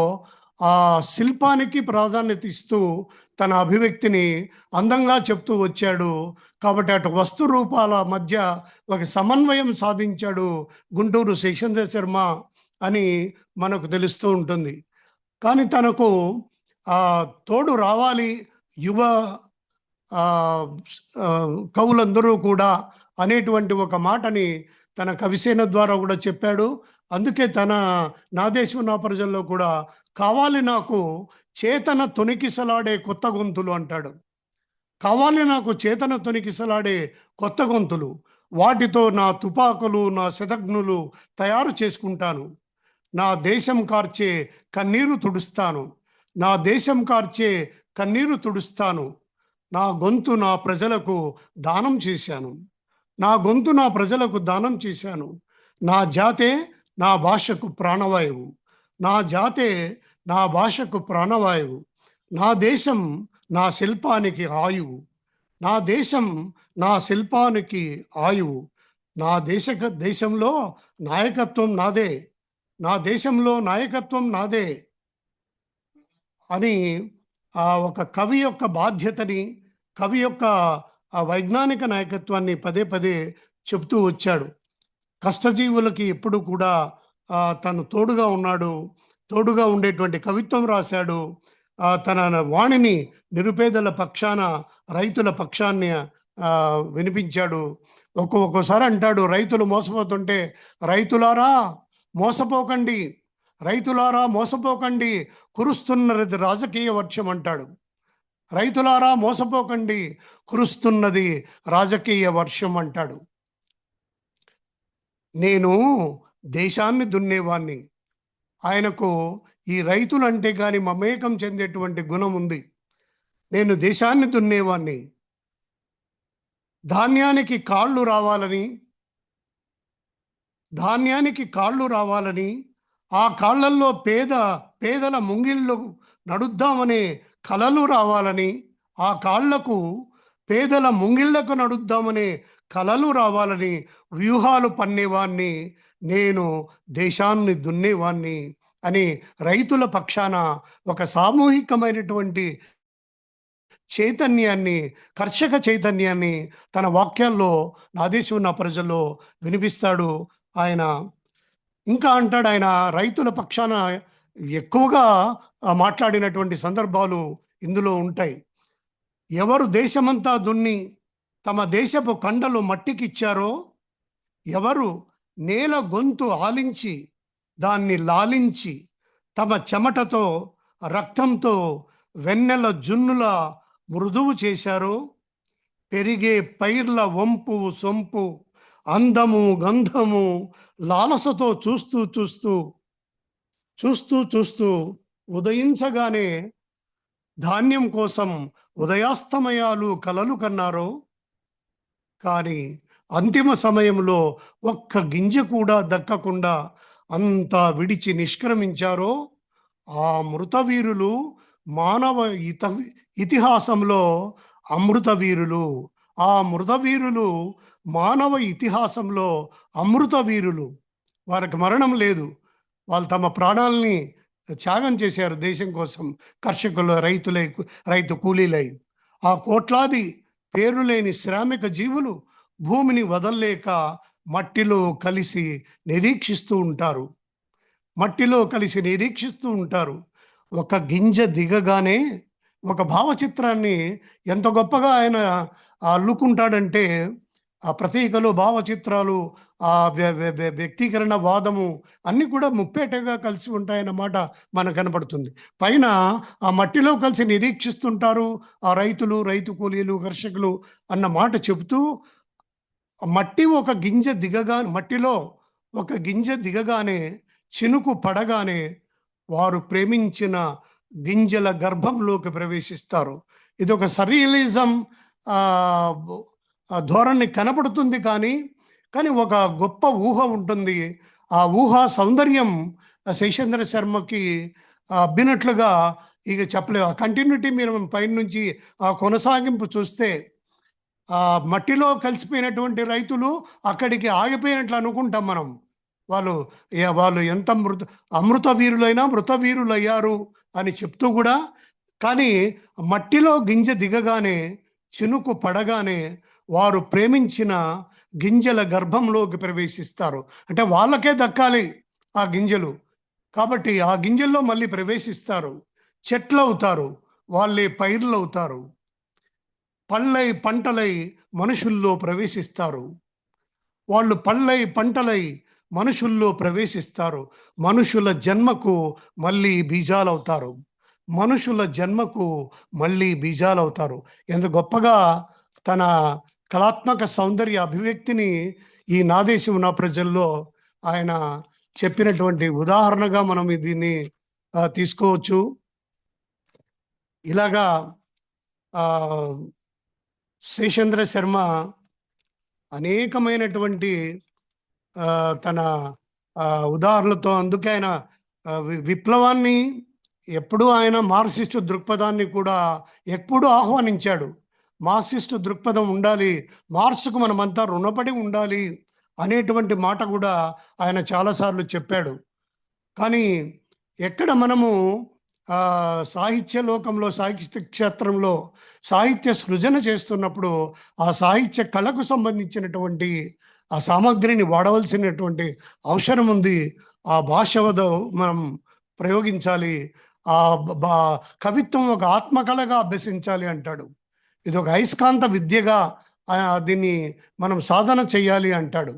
ఆ శిల్పానికి ప్రాధాన్యత ఇస్తూ తన అభివ్యక్తిని అందంగా చెప్తూ వచ్చాడు. కాబట్టి అటు వస్తు రూపాల మధ్య ఒక సమన్వయం సాధించాడు గుంటూరు శేషేంద్ర శర్మ అని మనకు తెలుస్తూ ఉంటుంది. కానీ తనకు తోడు రావాలి యువ కవులందరూ కూడా అనేటువంటి ఒక మాటని తన కవిసేన ద్వారా కూడా చెప్పాడు. అందుకే నా దేశం నా ప్రజల్లో కూడా కావాలి నాకు చేతన తొణికిసలాడే కొత్త గొంతులు అంటాడు. కావాలి నాకు చేతన తొణికిసలాడే కొత్త గొంతులు, వాటితో నా తుపాకులు, నా శతఘ్నులు తయారు చేసుకుంటాను. నా దేశం కార్చే కన్నీరు తుడుస్తాను. నా దేశం కార్చే కన్నీరు తుడుస్తాను. నా గొంతు నా ప్రజలకు దానం చేశాను. నా గొంతు నా ప్రజలకు దానం చేశాను. నా జాతే నా భాషకు ప్రాణవాయువు. నా జాతే నా భాషకు ప్రాణవాయువు. నా దేశం నా శిల్పానికి ఆయువు. నా దేశం నా శిల్పానికి ఆయువు. నా దేశంలో నాయకత్వం నాదే. నా దేశంలో నాయకత్వం నాదే అని ఒక కవి యొక్క బాధ్యతని, కవి యొక్క వైజ్ఞానిక నాయకత్వాన్ని పదే పదే చెప్తూ వచ్చాడు. కష్టజీవులకి ఎప్పుడు కూడా తను తోడుగా ఉన్నాడు. తోడుగా ఉండేటువంటి కవిత్వం రాశాడు. తన వాణిని నిరుపేదల పక్షాన, రైతుల పక్షాన్ని వినిపించాడు. ఒక్కొక్కసారి అంటాడు, రైతులు మోసపోతుంటే, రైతులారా మోసపోకండి, రైతులారా మోసపోకండి, కురుస్తున్నది రాజకీయ వర్షం అంటాడు. రైతులారా మోసపోకండి, కురుస్తున్నది రాజకీయ వర్షం అంటాడు. నేను దేశాన్ని దున్నేవాణ్ణి. ఆయనకు ఈ రైతులంటే కానీ మమేకం చెందేటువంటి గుణం ఉంది. నేను దేశాన్ని దున్నేవాణ్ణి. ధాన్యానికి కాళ్ళు రావాలని, ఆ కాళ్ళల్లో పేదల ముంగిళ్ళు నడుద్దామనే కలలు రావాలని, ఆ కాళ్లకు పేదల ముంగిళ్లకు నడుద్దామనే కలలు రావాలని వ్యూహాలు పన్నేవాణ్ణి, నేను దేశాన్ని దున్నేవాణ్ణి అని రైతుల పక్షాన ఒక సామూహికమైనటువంటి చైతన్యాన్ని, కర్షక చైతన్యాన్ని తన వాక్యాల్లో నా దేశం నా ప్రజల్లో వినిపిస్తాడు ఆయన. ఇంకా అంటాడు ఆయన రైతుల పక్షాన ఎక్కువగా మాట్లాడినటువంటి సందర్భాలు ఇందులో ఉంటాయి. ఎవరు దేశమంతా దున్ని తమ దేశపు కండలు మట్టికిచ్చారో, ఎవరు నేల గొంతు ఆలించి దాన్ని లాలించి తమ చెమటతో రక్తంతో వెన్నెల జున్నుల మృదువు చేశారో, పెరిగే పైర్ల వంపు సొంపు అందము గంధము లాలసతో చూస్తూ చూస్తూ చూస్తూ చూస్తూ ఉదయించగానే ధాన్యం కోసం ఉదయాస్తమయాలు కలలు కన్నారో, కానీ అంతిమ సమయంలో ఒక్క గింజ కూడా దక్కకుండా అంతా విడిచి నిష్క్రమించారో, ఆ మృతవీరులు మానవ ఇతిహాసంలో అమృతవీరులు. ఆ మృతవీరులు మానవ ఇతిహాసంలో అమృతవీరులు. వారికి మరణం లేదు, వాళ్ళు తమ ప్రాణాలని త్యాగం చేశారు దేశం కోసం. కర్షకులు, రైతు కూలీలై ఆ కోట్లాది పేరు లేని శ్రామిక జీవులు భూమిని వదల్లేక మట్టిలో కలిసి నిరీక్షిస్తూ ఉంటారు. మట్టిలో కలిసి నిరీక్షిస్తూ ఉంటారు. ఒక గింజ దిగగానే ఒక భావచిత్రాన్ని ఎంత గొప్పగా ఆయన అల్లుకుంటాడంటే, ఆ ప్రతీకలు, భావచిత్రాలు, ఆ వ్యక్తీకరణ, వాదము అన్నీ కూడా ముప్పేటగా కలిసి ఉంటాయన్నమాట మనకు కనపడుతుంది. పైన ఆ మట్టిలో కలిసి నిరీక్షిస్తుంటారు ఆ రైతులు, రైతు కూలీలు, కర్షకులు అన్న మాట చెబుతూ, మట్టిలో ఒక గింజ దిగగానే, చినుకు పడగానే వారు ప్రేమించిన గింజల గర్భంలోకి ప్రవేశిస్తారు. ఇది ఒక సరియలిజం ధోరణి కనపడుతుంది, కానీ ఒక గొప్ప ఊహ ఉంటుంది. ఆ ఊహ సౌందర్యం శేషేంద్ర శర్మకి అబ్బినట్లుగా ఇక చెప్పలేము. ఆ కంటిన్యూటీ మీరు పైన నుంచి ఆ కొనసాగింపు చూస్తే, ఆ మట్టిలో కలిసిపోయినటువంటి రైతులు అక్కడికి ఆగిపోయినట్లు అనుకుంటాం మనం. వాళ్ళు ఎంత అమృత వీరులైనా మృత వీరులయ్యారు అని చెప్తూ కూడా, కానీ మట్టిలో గింజ దిగగానే, చినుకు పడగానే వారు ప్రేమించిన గింజల గర్భంలోకి ప్రవేశిస్తారు. అంటే వాళ్ళకే దక్కాలి ఆ గింజలు, కాబట్టి ఆ గింజల్లో మళ్ళీ ప్రవేశిస్తారు. చెట్లు అవుతారు, వాళ్ళే పైర్లు అవుతారు. పళ్ళై పంటలై మనుషుల్లో ప్రవేశిస్తారు. వాళ్ళు పళ్ళై పంటలై మనుషుల్లో ప్రవేశిస్తారు. మనుషుల జన్మకు మళ్ళీ బీజాలవుతారు. మనుషుల జన్మకు మళ్ళీ బీజాలవుతారు. ఎంత గొప్పగా తన కళాత్మక సౌందర్య అభివ్యక్తిని ఈ నా దేశం నా ప్రజల్లో ఆయన చెప్పినటువంటి ఉదాహరణగా మనం దీన్ని తీసుకోవచ్చు. ఇలాగా శేషేంద్ర శర్మ అనేకమైనటువంటి తన ఉదాహరణలతో, అందుకే ఆయన విప్లవాన్ని ఎప్పుడూ, ఆయన మార్క్సిస్టు దృక్పథాన్ని కూడా ఎప్పుడూ ఆహ్వానించాడు. మార్క్సిస్టు దృక్పథం ఉండాలి, మార్క్స్కు మనమంతా రుణపడి ఉండాలి అనేటువంటి మాట కూడా ఆయన చాలాసార్లు చెప్పాడు. కానీ ఎక్కడ మనము సాహిత్య లోకంలో, సాహిత్య క్షేత్రంలో సాహిత్య సృజన చేస్తున్నప్పుడు ఆ సాహిత్య కళకు సంబంధించినటువంటి ఆ సామగ్రిని వాడవలసినటువంటి అవసరం ఉంది. ఆ భాషలో మనం ప్రయోగించాలి. ఆ కవిత్వం ఒక ఆత్మకళగా అభ్యసించాలి అంటాడు. ఇది ఒక అయస్కాంత విద్యగా దీన్ని మనం సాధన చెయ్యాలి అంటాడు.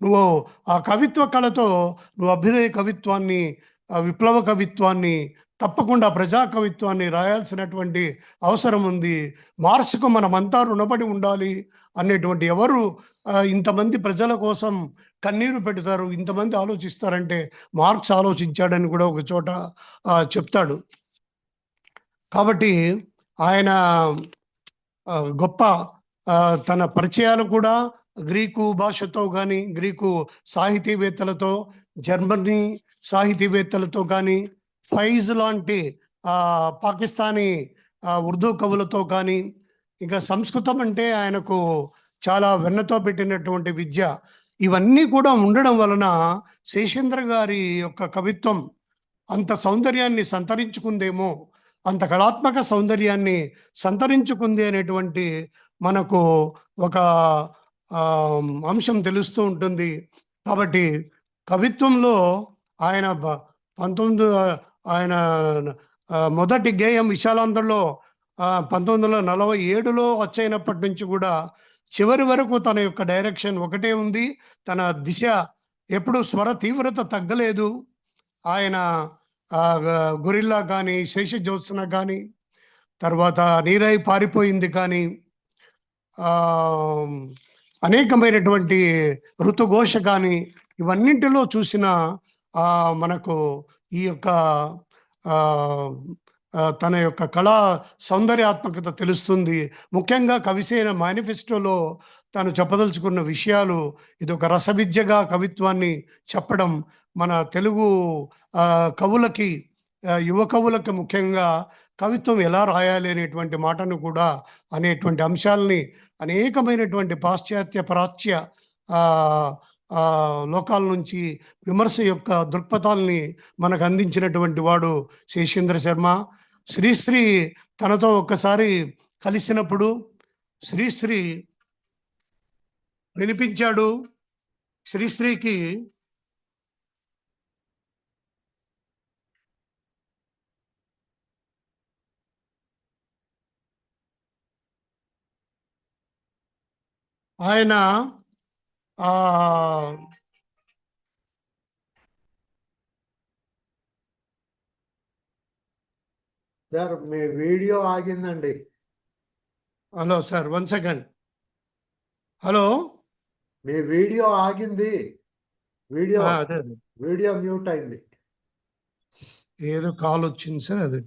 నువ్వు ఆ కవిత్వ కళతో నువ్వు అభ్యుదయ కవిత్వాన్ని, విప్లవ కవిత్వాన్ని, తప్పకుండా ప్రజా కవిత్వాన్ని రాయాల్సినటువంటి అవసరం ఉంది. మార్క్స్కు మనమంతా రుణపడి ఉండాలి అనేటువంటి, ఎవరు ఇంతమంది ప్రజల కోసం కన్నీరు పెడతారు, ఇంతమంది ఆలోచిస్తారంటే మార్క్స్ ఆలోచించాడని కూడా ఒక చోట చెప్తాడు. కాబట్టి ఆయన గొప్ప తన పరిచయాలు కూడా గ్రీకు భాషతో కానీ, గ్రీకు సాహితీవేత్తలతో, జర్మనీ సాహితీవేత్తలతో కానీ, ఫైజ్ లాంటి పాకిస్తానీ ఉర్దూ కవులతో కానీ, ఇంకా సంస్కృతం అంటే ఆయనకు చాలా వెన్నతో పెట్టినటువంటి విద్య, ఇవన్నీ కూడా ఉండడం వలన శేషేంద్ర గారి యొక్క కవిత్వం అంత సౌందర్యాన్ని సంతరించుకుందేమో, అంత కళాత్మక సౌందర్యాన్ని సంతరించుకుంది అనేటువంటి మనకు ఒక అంశం తెలుస్తూ ఉంటుంది. కాబట్టి కవిత్వంలో ఆయన 19 మొదటి గేయం విశాలాంధ్రలో 1947లో వచ్చైనప్పటి నుంచి కూడా చివరి వరకు తన యొక్క డైరెక్షన్ ఒకటే ఉంది. తన దిశ ఎప్పుడు స్వర తీవ్రత తగ్గలేదు. ఆయన గొరిల్లా కానీ, శేష జ్యోత్సన కానీ, తర్వాత నీరై పారిపోయింది కానీ, అనేకమైనటువంటి ఋతుఘోష కానీ, ఇవన్నింటిలో చూసిన మనకు ఈ యొక్క తన యొక్క కళా సౌందర్యాత్మకత తెలుస్తుంది. ముఖ్యంగా కవిసేన మేనిఫెస్టోలో తాను చెప్పదలుచుకున్న విషయాలు, ఇది ఒక రసవిద్యగా కవిత్వాన్ని చెప్పడం, మన తెలుగు కవులకి, యువ కవులకు ముఖ్యంగా కవిత్వం ఎలా రాయాలి అనేటువంటి మాటను కూడా, అనేటువంటి అంశాలని అనేకమైనటువంటి పాశ్చాత్య ప్రాచ్య లోకాల నుంచి విమర్శ యొక్క దృక్పథాలని మనకు అందించినటువంటి వాడు శేషేంద్ర శర్మ. శ్రీశ్రీ తనతో ఒక్కసారి కలిసినప్పుడు శ్రీశ్రీ వినిపించాడు. శ్రీశ్రీకి ఆయన సార్ మీ వీడియో ఆగిందండి. Hello sir, 1 second. హలో, మీ వీడియో ఆగింది. వీడియో మ్యూట్ అయింది. ఏదో కాల్ వచ్చింది సార్, అది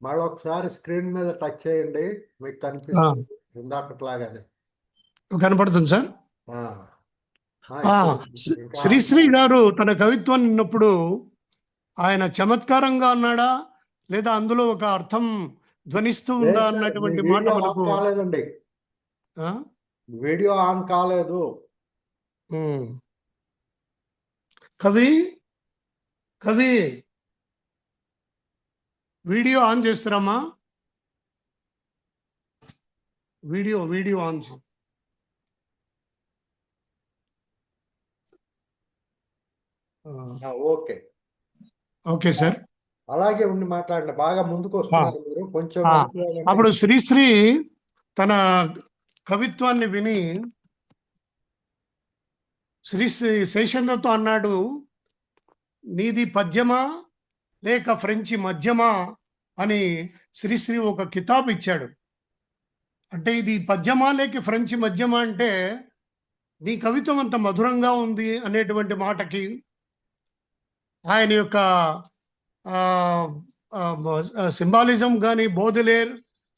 మళ్ళీ ఒకసారి స్క్రీన్ మీద టచ్ చేయండి, మీకు కనిపిస్తుంది ఇందాకట్లాగానే కనపడుతుంది సార్. శ్రీశ్రీ గారు తన కవిత్వం విన్నప్పుడు ఆయన చమత్కారంగా అన్నాడా, లేదా అందులో ఒక అర్థం ధ్వనిస్తూ ఉందా అన్నటువంటి మాట మనకు కాలేదండి. వీడియో ఆన్ కాలేదు. కవి వీడియో ఆన్ చేస్తారమ్మా. వీడియో ఆన్ చే. ఓకే సార్, అలాగే ఉండి మాట్లాడండి. బాగా ముందుకు వస్తున్నారు మీరు కొంచెం. అప్పుడు శ్రీశ్రీ తన కవిత్వాన్ని విని శేషేంద్రతో అన్నాడు, నీది పద్యమా లేక ఫ్రెంచి మధ్యమా అని శ్రీశ్రీ ఒక కితాబ్ ఇచ్చాడు. అంటే ఇది పద్యమా లేక ఫ్రెంచి మధ్యమా అంటే, నీ కవిత్వం అంత మధురంగా ఉంది అనేటువంటి మాటకి ఆయన యొక్క సింబాలిజం కానీ, బోధలేర్,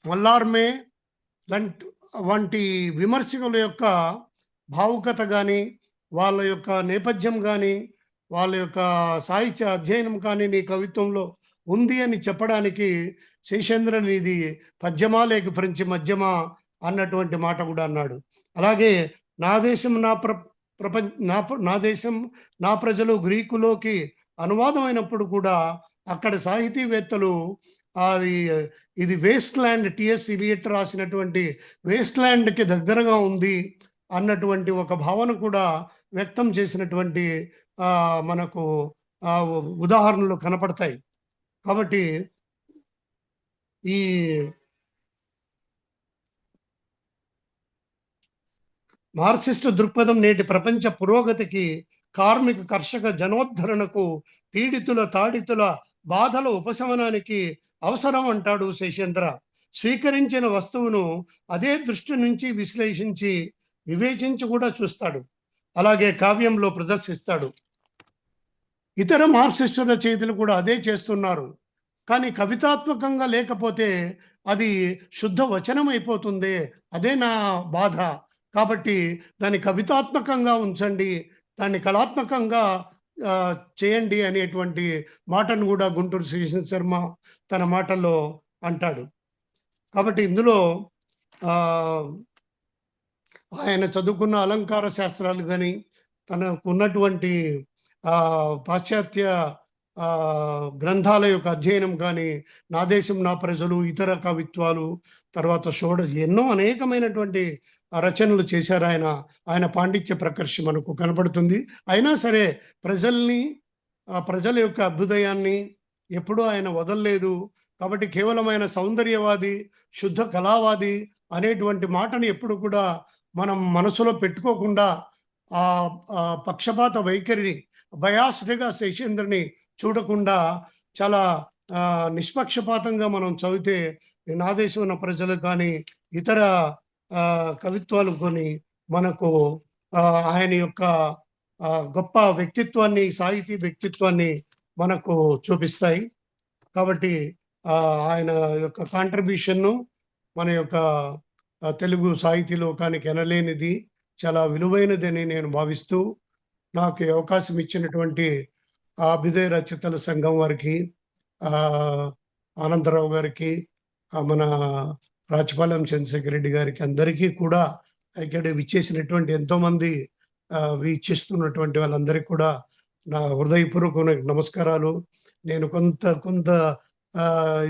మల్లార్మే వంటి విమర్శకుల యొక్క భావుకత కానీ, వాళ్ళ యొక్క నేపథ్యం కానీ, వాళ్ళ యొక్క సాహిత్య అధ్యయనం కానీ నీ కవిత్వంలో ఉంది అని చెప్పడానికి శేషేంద్రన్ ఇది పద్యమా లేక ఫ్రెంచి మధ్యమా అన్నటువంటి మాట కూడా అన్నాడు. అలాగే నా దేశం నా దేశం నా ప్రజలు గ్రీకులోకి అనువాదం అయినప్పుడు కూడా అక్కడ సాహితీవేత్తలు ఇది వేస్ట్ ల్యాండ్, టిఎస్ ఇలియట్ రాసినటువంటి వేస్ట్ ల్యాండ్కి దగ్గరగా ఉంది అన్నటువంటి ఒక భావన కూడా వ్యక్తం చేసినటువంటి మనకు ఉదాహరణలు కనపడతాయి. కాబట్టి ఈ మార్క్సిస్టు దృక్పథం నేటి ప్రపంచ పురోగతికి, కార్మిక కర్షక జనోద్ధరణకు, పీడితుల తాడితుల బాధల ఉపశమనానికి అవసరం అంటాడు శేషేంద్ర. స్వీకరించిన వస్తువును అదే దృష్టి నుంచి విశ్లేషించి వివేచించి కూడా చూస్తాడు. అలాగే కావ్యంలో ప్రదర్శిస్తాడు. ఇతర మార్క్సిస్టు రచయితలు కూడా అదే చేస్తున్నారు. కానీ కవితాత్మకంగా లేకపోతే అది శుద్ధ వచనం అయిపోతుంది. అదే నా బాధ. కాబట్టి దాన్ని కవితాత్మకంగా ఉంచండి, దాన్ని కళాత్మకంగా చేయండి అనేటువంటి మాటను కూడా గుంటూరు శ్రీశంకర్ శర్మ తన మాటల్లో అంటాడు. కాబట్టి ఇందులో ఆయన చదువుకున్న అలంకార శాస్త్రాలు కానీ, తనకు ఉన్నటువంటి పాశ్చాత్య గ్రంథాల యొక్క అధ్యయనం కానీ, నా దేశం నా ప్రజలు, ఇతర కవిత్వాలు, తర్వాత ఎన్నో అనేకమైనటువంటి రచనలు చేశారు ఆయన. ఆయన పాండిత్య ప్రకర్ష మనకు కనబడుతుంది. అయినా సరే ప్రజల యొక్క అభ్యుదయాన్ని ఎప్పుడూ ఆయన వదలలేదు. కాబట్టి కేవలం ఆయన సౌందర్యవాది, శుద్ధ కళావాది అనేటువంటి మాటని ఎప్పుడు కూడా మనం మనసులో పెట్టుకోకుండా ఆ పక్షపాత వైఖరిని, బయాస్డ్గా శేషేంద్రని చూడకుండా చాలా నిష్పక్షపాతంగా మనం చదివితే నా దేశం ఉన్న ప్రజలు కానీ, ఇతర కవిత్వాలు కొని మనకు ఆయన యొక్క గొప్ప వ్యక్తిత్వాన్ని, సాహితీ వ్యక్తిత్వాన్ని మనకు చూపిస్తాయి. కాబట్టి ఆయన యొక్క కాంట్రిబ్యూషన్ను మన యొక్క తెలుగు సాహితీ లోకానికి ఎనలేనిది, చాలా విలువైనదని నేను భావిస్తూ, నాకు ఈ అవకాశం ఇచ్చినటువంటి అభ్యుదయ రచయితల సంఘం వారికి, ఆనందరావు గారికి, మన రాజపాలెం చంద్రశేఖర్ రెడ్డి గారికి, అందరికీ కూడా ఇక్కడ విచ్చేసినటువంటి ఎంతోమంది వీక్షిస్తున్నటువంటి వాళ్ళందరికీ కూడా నా హృదయపూర్వక నమస్కారాలు. నేను కొంత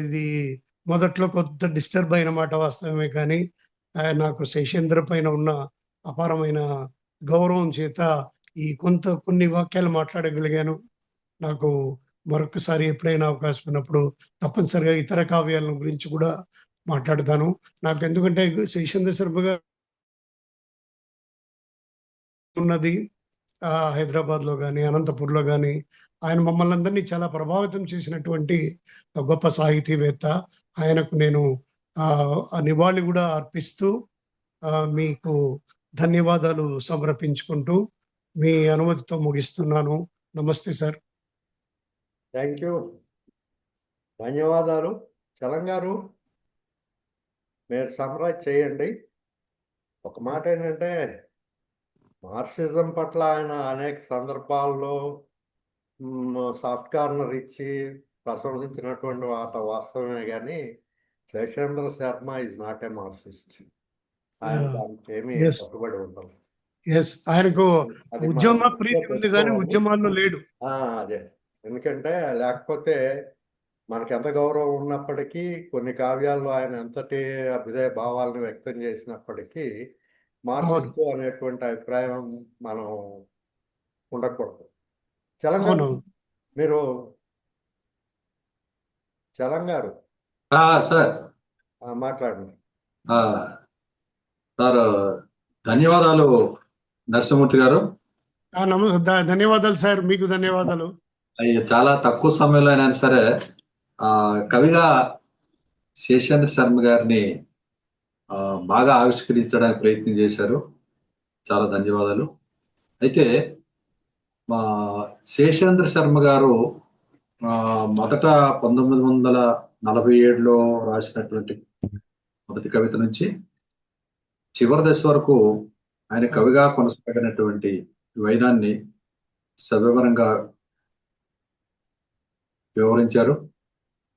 ఇది మొదట్లో కొంత డిస్టర్బ్ అయిన మాట వాస్తవమే, కానీ నాకు శేషేంద్ర పైన ఉన్న అపారమైన గౌరవం చేత కొన్ని వాక్యాలు మాట్లాడగలిగాను. నాకు మరొకసారి ఎప్పుడైనా అవకాశం ఉన్నప్పుడు తప్పనిసరిగా ఇతర కావ్యాల గురించి కూడా మాట్లాడతాను. నాకు ఎందుకంటే శేషేంద్ర శర్మ గారు ఉన్నది హైదరాబాద్లో కానీ, అనంతపూర్లో కానీ, ఆయన మమ్మల్ని అందరినీ చాలా ప్రభావితం చేసినటువంటి గొప్ప సాహితీవేత్త. ఆయనకు నేను నివాళి కూడా అర్పిస్తూ మీకు ధన్యవాదాలు సమర్పించుకుంటూ మీ అనుమతితో ముగిస్తున్నాను. నమస్తే సార్. థ్యాంక్ యూ, ధన్యవాదాలు. చలం గారు, మీరు సమ్మరైజ్ చేయండి. ఒక మాట ఏంటంటే, మార్క్సిజం పట్ల ఆయన అనేక సందర్భాల్లో సాఫ్ట్ కార్నర్ ఇచ్చి ప్రశంసించినటువంటి వాస్తవమే, కానీ Seshendra Sharma is not a Marxist. ఆయన దానికి ఏమీ కట్టుబడి ఉండదు. ఆయనకు ఉద్యమ ప్రీతి ఉంది కానీ ఉద్యమాల్లో లేడు. అదే, ఎందుకంటే లేకపోతే మనకి ఎంత గౌరవం ఉన్నప్పటికీ, కొన్ని కావ్యాల్లో ఆయన ఎంతటి అభ్యుదయ భావాలను వ్యక్తం చేసినప్పటికీ మార్క్సిస్ట్ అనేటువంటి అభిప్రాయం మనం ఉండకూడదు. మీరు చలం గారు సార్ మాట్లాడండి. సార్, ధన్యవాదాలు నరసింహమూర్తి గారు. ధన్యవాదాలు సార్, మీకు ధన్యవాదాలు. చాలా తక్కువ సమయంలో అయినా సరే కవిగా శేషేంద్ర శర్మ గారిని బాగా ఆవిష్కరించడానికి ప్రయత్నం చేశారు. చాలా ధన్యవాదాలు. అయితే మా శేషేంద్ర శర్మ గారు మొదట 1947లో రాసినటువంటి మొదటి కవిత నుంచి చివరి దశ వరకు ఆయన కవిగా కొనసాగినటువంటి వైనాన్ని సవివరంగా వివరించారు.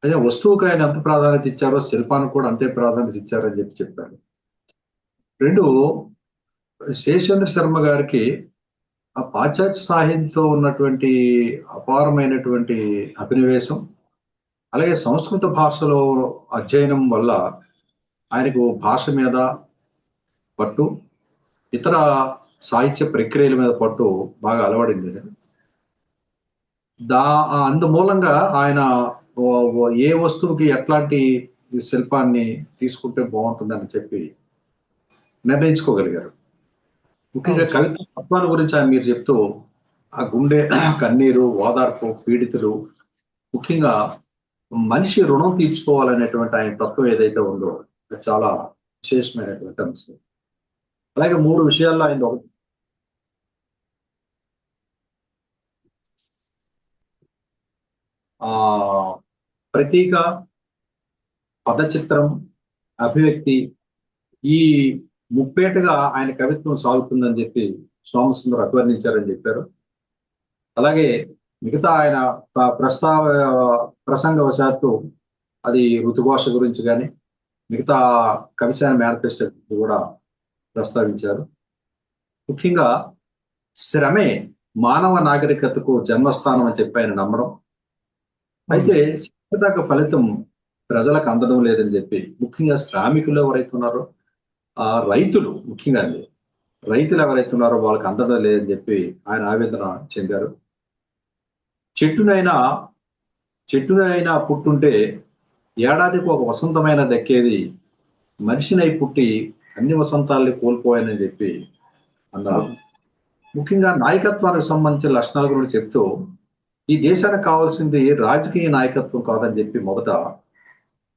అదే వస్తువుకు ఆయన ఎంత ప్రాధాన్యత ఇచ్చారో శిల్పానికి కూడా అంతే ప్రాధాన్యత ఇచ్చారని చెప్పారు. రెండు, శేషేంద్ర శర్మ గారికి ఆ పాశ్చాత్య సాహిత్యంతో ఉన్నటువంటి అపారమైనటువంటి అభినివేశం, అలాగే సంస్కృత భాషలో అధ్యయనం వల్ల ఆయనకు భాష మీద పట్టు, ఇతర సాహిత్య ప్రక్రియల మీద పట్టు బాగా అలవడింది. అందుమూలంగా ఆయన ఏ వస్తువుకి ఎట్లాంటి శిల్పాన్ని తీసుకుంటే బాగుంటుందని చెప్పి నిర్ణయించుకోగలిగారు. ముఖ్యంగా కవిత తత్వాల గురించి ఆయన మీరు చెప్తూ ఆ గుండె, కన్నీరు, ఓదార్పు, పీడితులు, ముఖ్యంగా మనిషి రుణం తీర్చుకోవాలనేటువంటి ఆయన తత్వం ఏదైతే ఉందో చాలా విశేషమైనటువంటి అంశం. అలాగే 3 విషయాల్లో ఆయన ఒకటి ప్రతీక, పదచిత్రం, అభివ్యక్తి, ఈ ముప్పేటగా ఆయన కవిత్వం సాగుతుందని చెప్పి సోమసుందర్ అభివర్ణించారని చెప్పారు. అలాగే మిగతా ఆయన ప్రసంగవశాత్తు అది ఋతుఘోష గురించి కానీ, మిగతా కవిశాన మేనిఫెస్టో కూడా ప్రస్తావించారు. ముఖ్యంగా శ్రమే మానవ నాగరికతకు జన్మస్థానం అని చెప్పి ఆయన నమ్మడం. అయితే శ్రమ ఫలితం ప్రజలకు అందడం లేదని చెప్పి, ముఖ్యంగా శ్రామికులు ఎవరైతే ఉన్నారో రైతులు, ముఖ్యంగా రైతులు ఎవరైతే ఉన్నారో వాళ్ళకి అందడం లేదని చెప్పి ఆయన ఆవేదన చెందారు. చెట్టునైనా పుట్టుంటే ఏడాదికి ఒక వసంతమైన దక్కేది, మనిషినై పుట్టి అన్ని వసంతాల్ని కోల్పోయానని చెప్పి అన్నారు. ముఖ్యంగా నాయకత్వానికి సంబంధించిన లక్షణాల గురించి చెప్తూ, ఈ దేశానికి కావాల్సింది రాజకీయ నాయకత్వం కాదని చెప్పి మొదట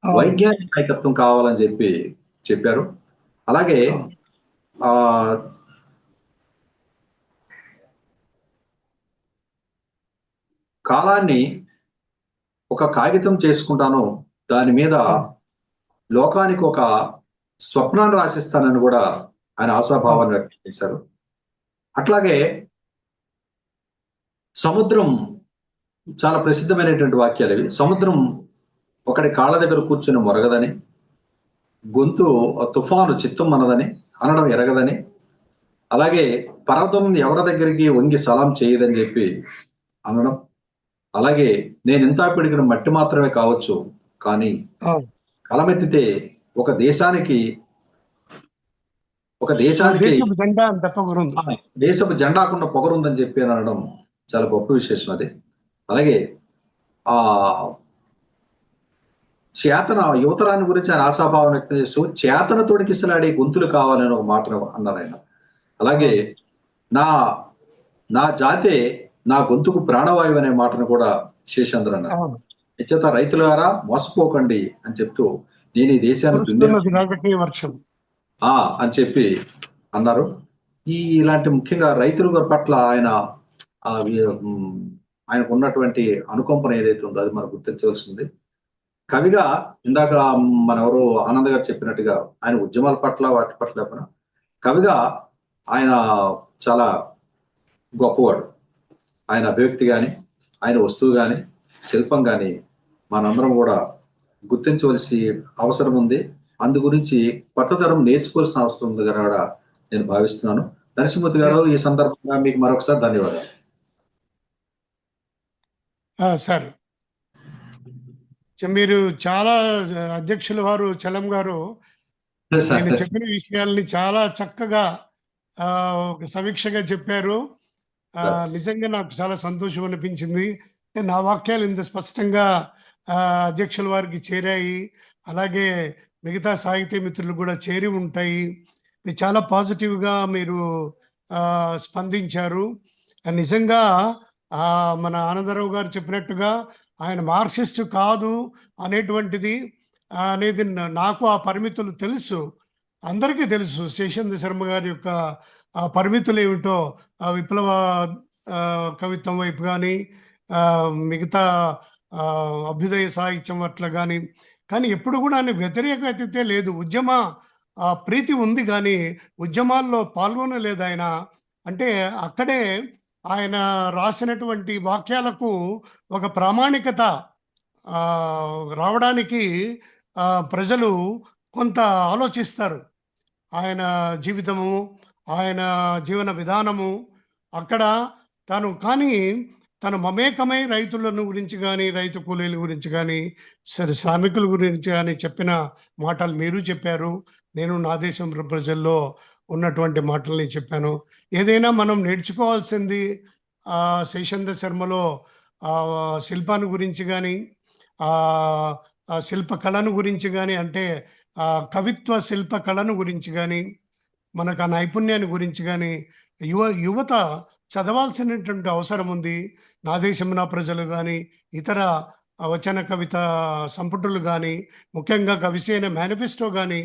వైజ్ఞానిక నాయకత్వం కావాలని చెప్పి చెప్పారు. అలాగే కాలాన్ని ఒక కాగితం చేసుకుంటాను, దాని మీద లోకానికి ఒక స్వప్నాన్ని రాసిస్తానని కూడా ఆయన ఆశాభావాన్ని వ్యక్తం చేశారు. అట్లాగే సముద్రం, చాలా ప్రసిద్ధమైనటువంటి వాక్యాలు ఇవి. సముద్రం ఒకటి కాళ్ళ దగ్గర కూర్చుని మొరగదని, గొంతు తుఫాను చిత్తం అనదని, అనడం ఎరగదని, అలాగే పర్వతం ఎవరి దగ్గరికి వంగి సలాం చేయదని చెప్పి అనడం, అలాగే నేను ఎంత పిడికిన మట్టి మాత్రమే కావచ్చు, కానీ కలమెత్తితే ఒక దేశానికి దేశపు జెండాకున్న పొగరుందని చెప్పి అనడం చాలా గొప్ప విశేషం అది. అలాగే చేతన యువతరాన్ని గురించి ఆయన ఆశాభావం వ్యక్తం చేస్తూ, చేతన తొడికిసలాడే గొంతులు కావాలని ఒక మాట అన్నారు ఆయన. అలాగే నా జాతే నా గొంతుకు ప్రాణవాయువు అనే మాటను కూడా శేషేంద్ర అన్నారు. నిశ్చిత రైతుల ద్వారా మోసపోకండి అని చెప్తూ, నేను ఈ దేశాన్ని అని చెప్పి అన్నారు. ఇలాంటి ముఖ్యంగా రైతుల పట్ల ఆయనకు ఉన్నటువంటి అనుకంపన ఏదైతే ఉందో అది మనం గుర్తించవలసింది. కవిగా ఇందాక ఎవరు ఆనంద్ గారు చెప్పినట్టుగా ఆయన ఉద్యమాల పట్ల వాటి పట్ల కవిగా ఆయన చాలా గొప్పవాడు. ఆయన అభివ్యక్తి కానీ, ఆయన వస్తువు కానీ, శిల్పం కానీ మనందరం కూడా గుర్తించవలసి అవసరం ఉంది. అందు గురించి కొత్త తరం నేర్చుకోవాల్సిన అవసరం ఉంది కూడా నేను భావిస్తున్నాను. నరసింహమూర్తి గారు, ఈ సందర్భంగా మీకు మరొకసారి ధన్యవాదాలు. సార్, మీరు చాలా అధ్యక్షుల వారు చలం గారు నేను చెప్పిన విషయాల్ని చాలా చక్కగా ఒక సమీక్షగా చెప్పారు. నిజంగా నాకు చాలా సంతోషం అనిపించింది. నా వాక్యాలు ఇంత స్పష్టంగా అధ్యక్షుల వారికి చేరాయి, అలాగే మిగతా సాహితీ మిత్రులు కూడా చేరి ఉంటాయి. మీరు చాలా పాజిటివ్గా మీరు స్పందించారు. నిజంగా మన ఆనందరావు గారు చెప్పినట్టుగా ఆయన మార్క్సిస్ట్ కాదు అనేది నాకు ఆ పరిమితులు తెలుసు, అందరికీ తెలుసు. శేషేంద్ర శర్మ గారి యొక్క పరిమితులు ఏమిటో విప్లవ కవిత్వం వైపు కానీ, మిగతా అభ్యుదయ సాహిత్యం అట్లా కానీ ఎప్పుడు కూడా ఆయన వ్యతిరేకత లేదు. ఉద్యమ ప్రీతి ఉంది కానీ ఉద్యమాల్లో పాల్గొనలేదు ఆయన. అంటే అక్కడే ఆయన రాసినటువంటి వాక్యాలకు ఒక ప్రామాణికత రావడానికి ప్రజలు కొంత ఆలోచిస్తారు. ఆయన జీవితము, ఆయన జీవన విధానము అక్కడ తను మమేకమై రైతులను గురించి కానీ, రైతు కూలీల గురించి కానీ, శ్రామికుల గురించి కానీ చెప్పిన మాటలు మీరు చెప్పారు. నేను నా దేశం ప్రజల్లో ఉన్నటువంటి మాటల్ని చెప్పాను. ఏదైనా మనం నేర్చుకోవాల్సింది శేషేంద్ర శర్మలో శిల్పాన్ని గురించి కానీ, శిల్ప కళను గురించి కానీ, అంటే కవిత్వ శిల్ప కళను గురించి కానీ, మనకు ఆ నైపుణ్యాన్ని గురించి కానీ యువత చదవాల్సినటువంటి అవసరం ఉంది. నా దేశం నా ప్రజలు కానీ, ఇతర వచన కవిత సంపుటులు కానీ, ముఖ్యంగా కవిసేన మేనిఫెస్టో కానీ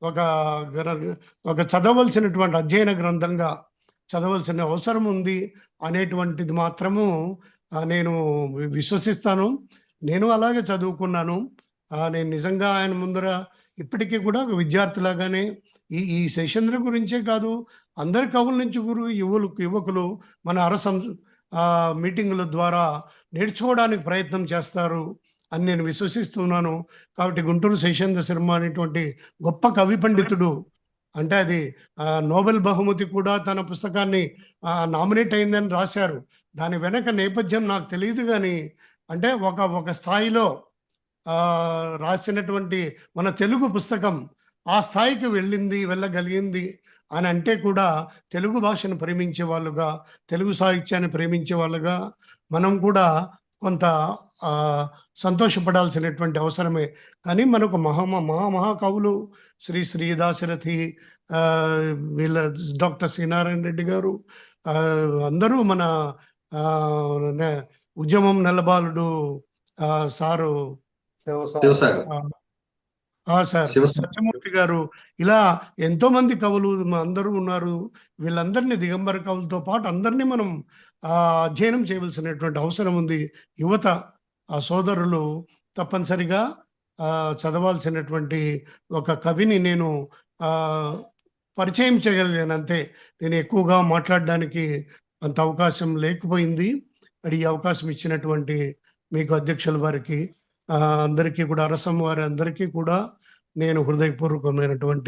ఒక చదవలసినటువంటి అధ్యయన గ్రంథంగా చదవలసిన అవసరం ఉంది అనేటువంటిది మాత్రము నేను విశ్వసిస్తాను. నేను అలాగే చదువుకున్నాను. నేను నిజంగా ఆయన ముందర ఇప్పటికీ కూడా ఒక విద్యార్థిలాగానే ఈ శేషేంద్ర గురించే కాదు, అందరి కవుల నుంచి యువకులు మన మీటింగుల ద్వారా నేర్చుకోవడానికి ప్రయత్నం చేస్తారు అని నేను విశ్వసిస్తున్నాను. కాబట్టి గుంటూరు శేషేంద్ర శర్మ అనేటువంటి గొప్ప కవి పండితుడు అంటే అది నోబెల్ బహుమతి కూడా తన పుస్తకాన్ని నామినేట్ అయిందని రాశారు. దాని వెనక నేపథ్యం నాకు తెలియదు కానీ అంటే ఒక స్థాయిలో రాసినటువంటి మన తెలుగు పుస్తకం ఆ స్థాయికి వెళ్ళగలిగింది అని అంటే కూడా తెలుగు భాషను ప్రేమించే వాళ్ళుగా, తెలుగు సాహిత్యాన్ని ప్రేమించే వాళ్ళుగా మనం కూడా కొంత సంతోషపడాల్సినటువంటి అవసరమే. కానీ మనకు మహాకవులు శ్రీ దాశరథి, వీళ్ళ డాక్టర్ సి నారాయణ రెడ్డి గారు, అందరూ మన ఉద్యమం నెలబాలుడు సారు శివసాగర్, సార్ సత్యమూర్తి గారు, ఇలా ఎంతో మంది కవులు అందరూ ఉన్నారు. వీళ్ళందరినీ దిగంబర కవులతో పాటు అందరినీ మనం అధ్యయనం చేయవలసినటువంటి అవసరం ఉంది. యువత సోదరులు తప్పనిసరిగా చదవాల్సినటువంటి ఒక కవిని నేను పరిచయం చేయగలిగాను అంతే. నేను ఎక్కువగా మాట్లాడడానికి అంత అవకాశం లేకపోయింది. ఈ అవకాశం ఇచ్చినటువంటి మీకు అధ్యక్షుల వారికి అందరికీ కూడా, అరసం వారి అందరికీ కూడా నేను హృదయపూర్వకమైనటువంటి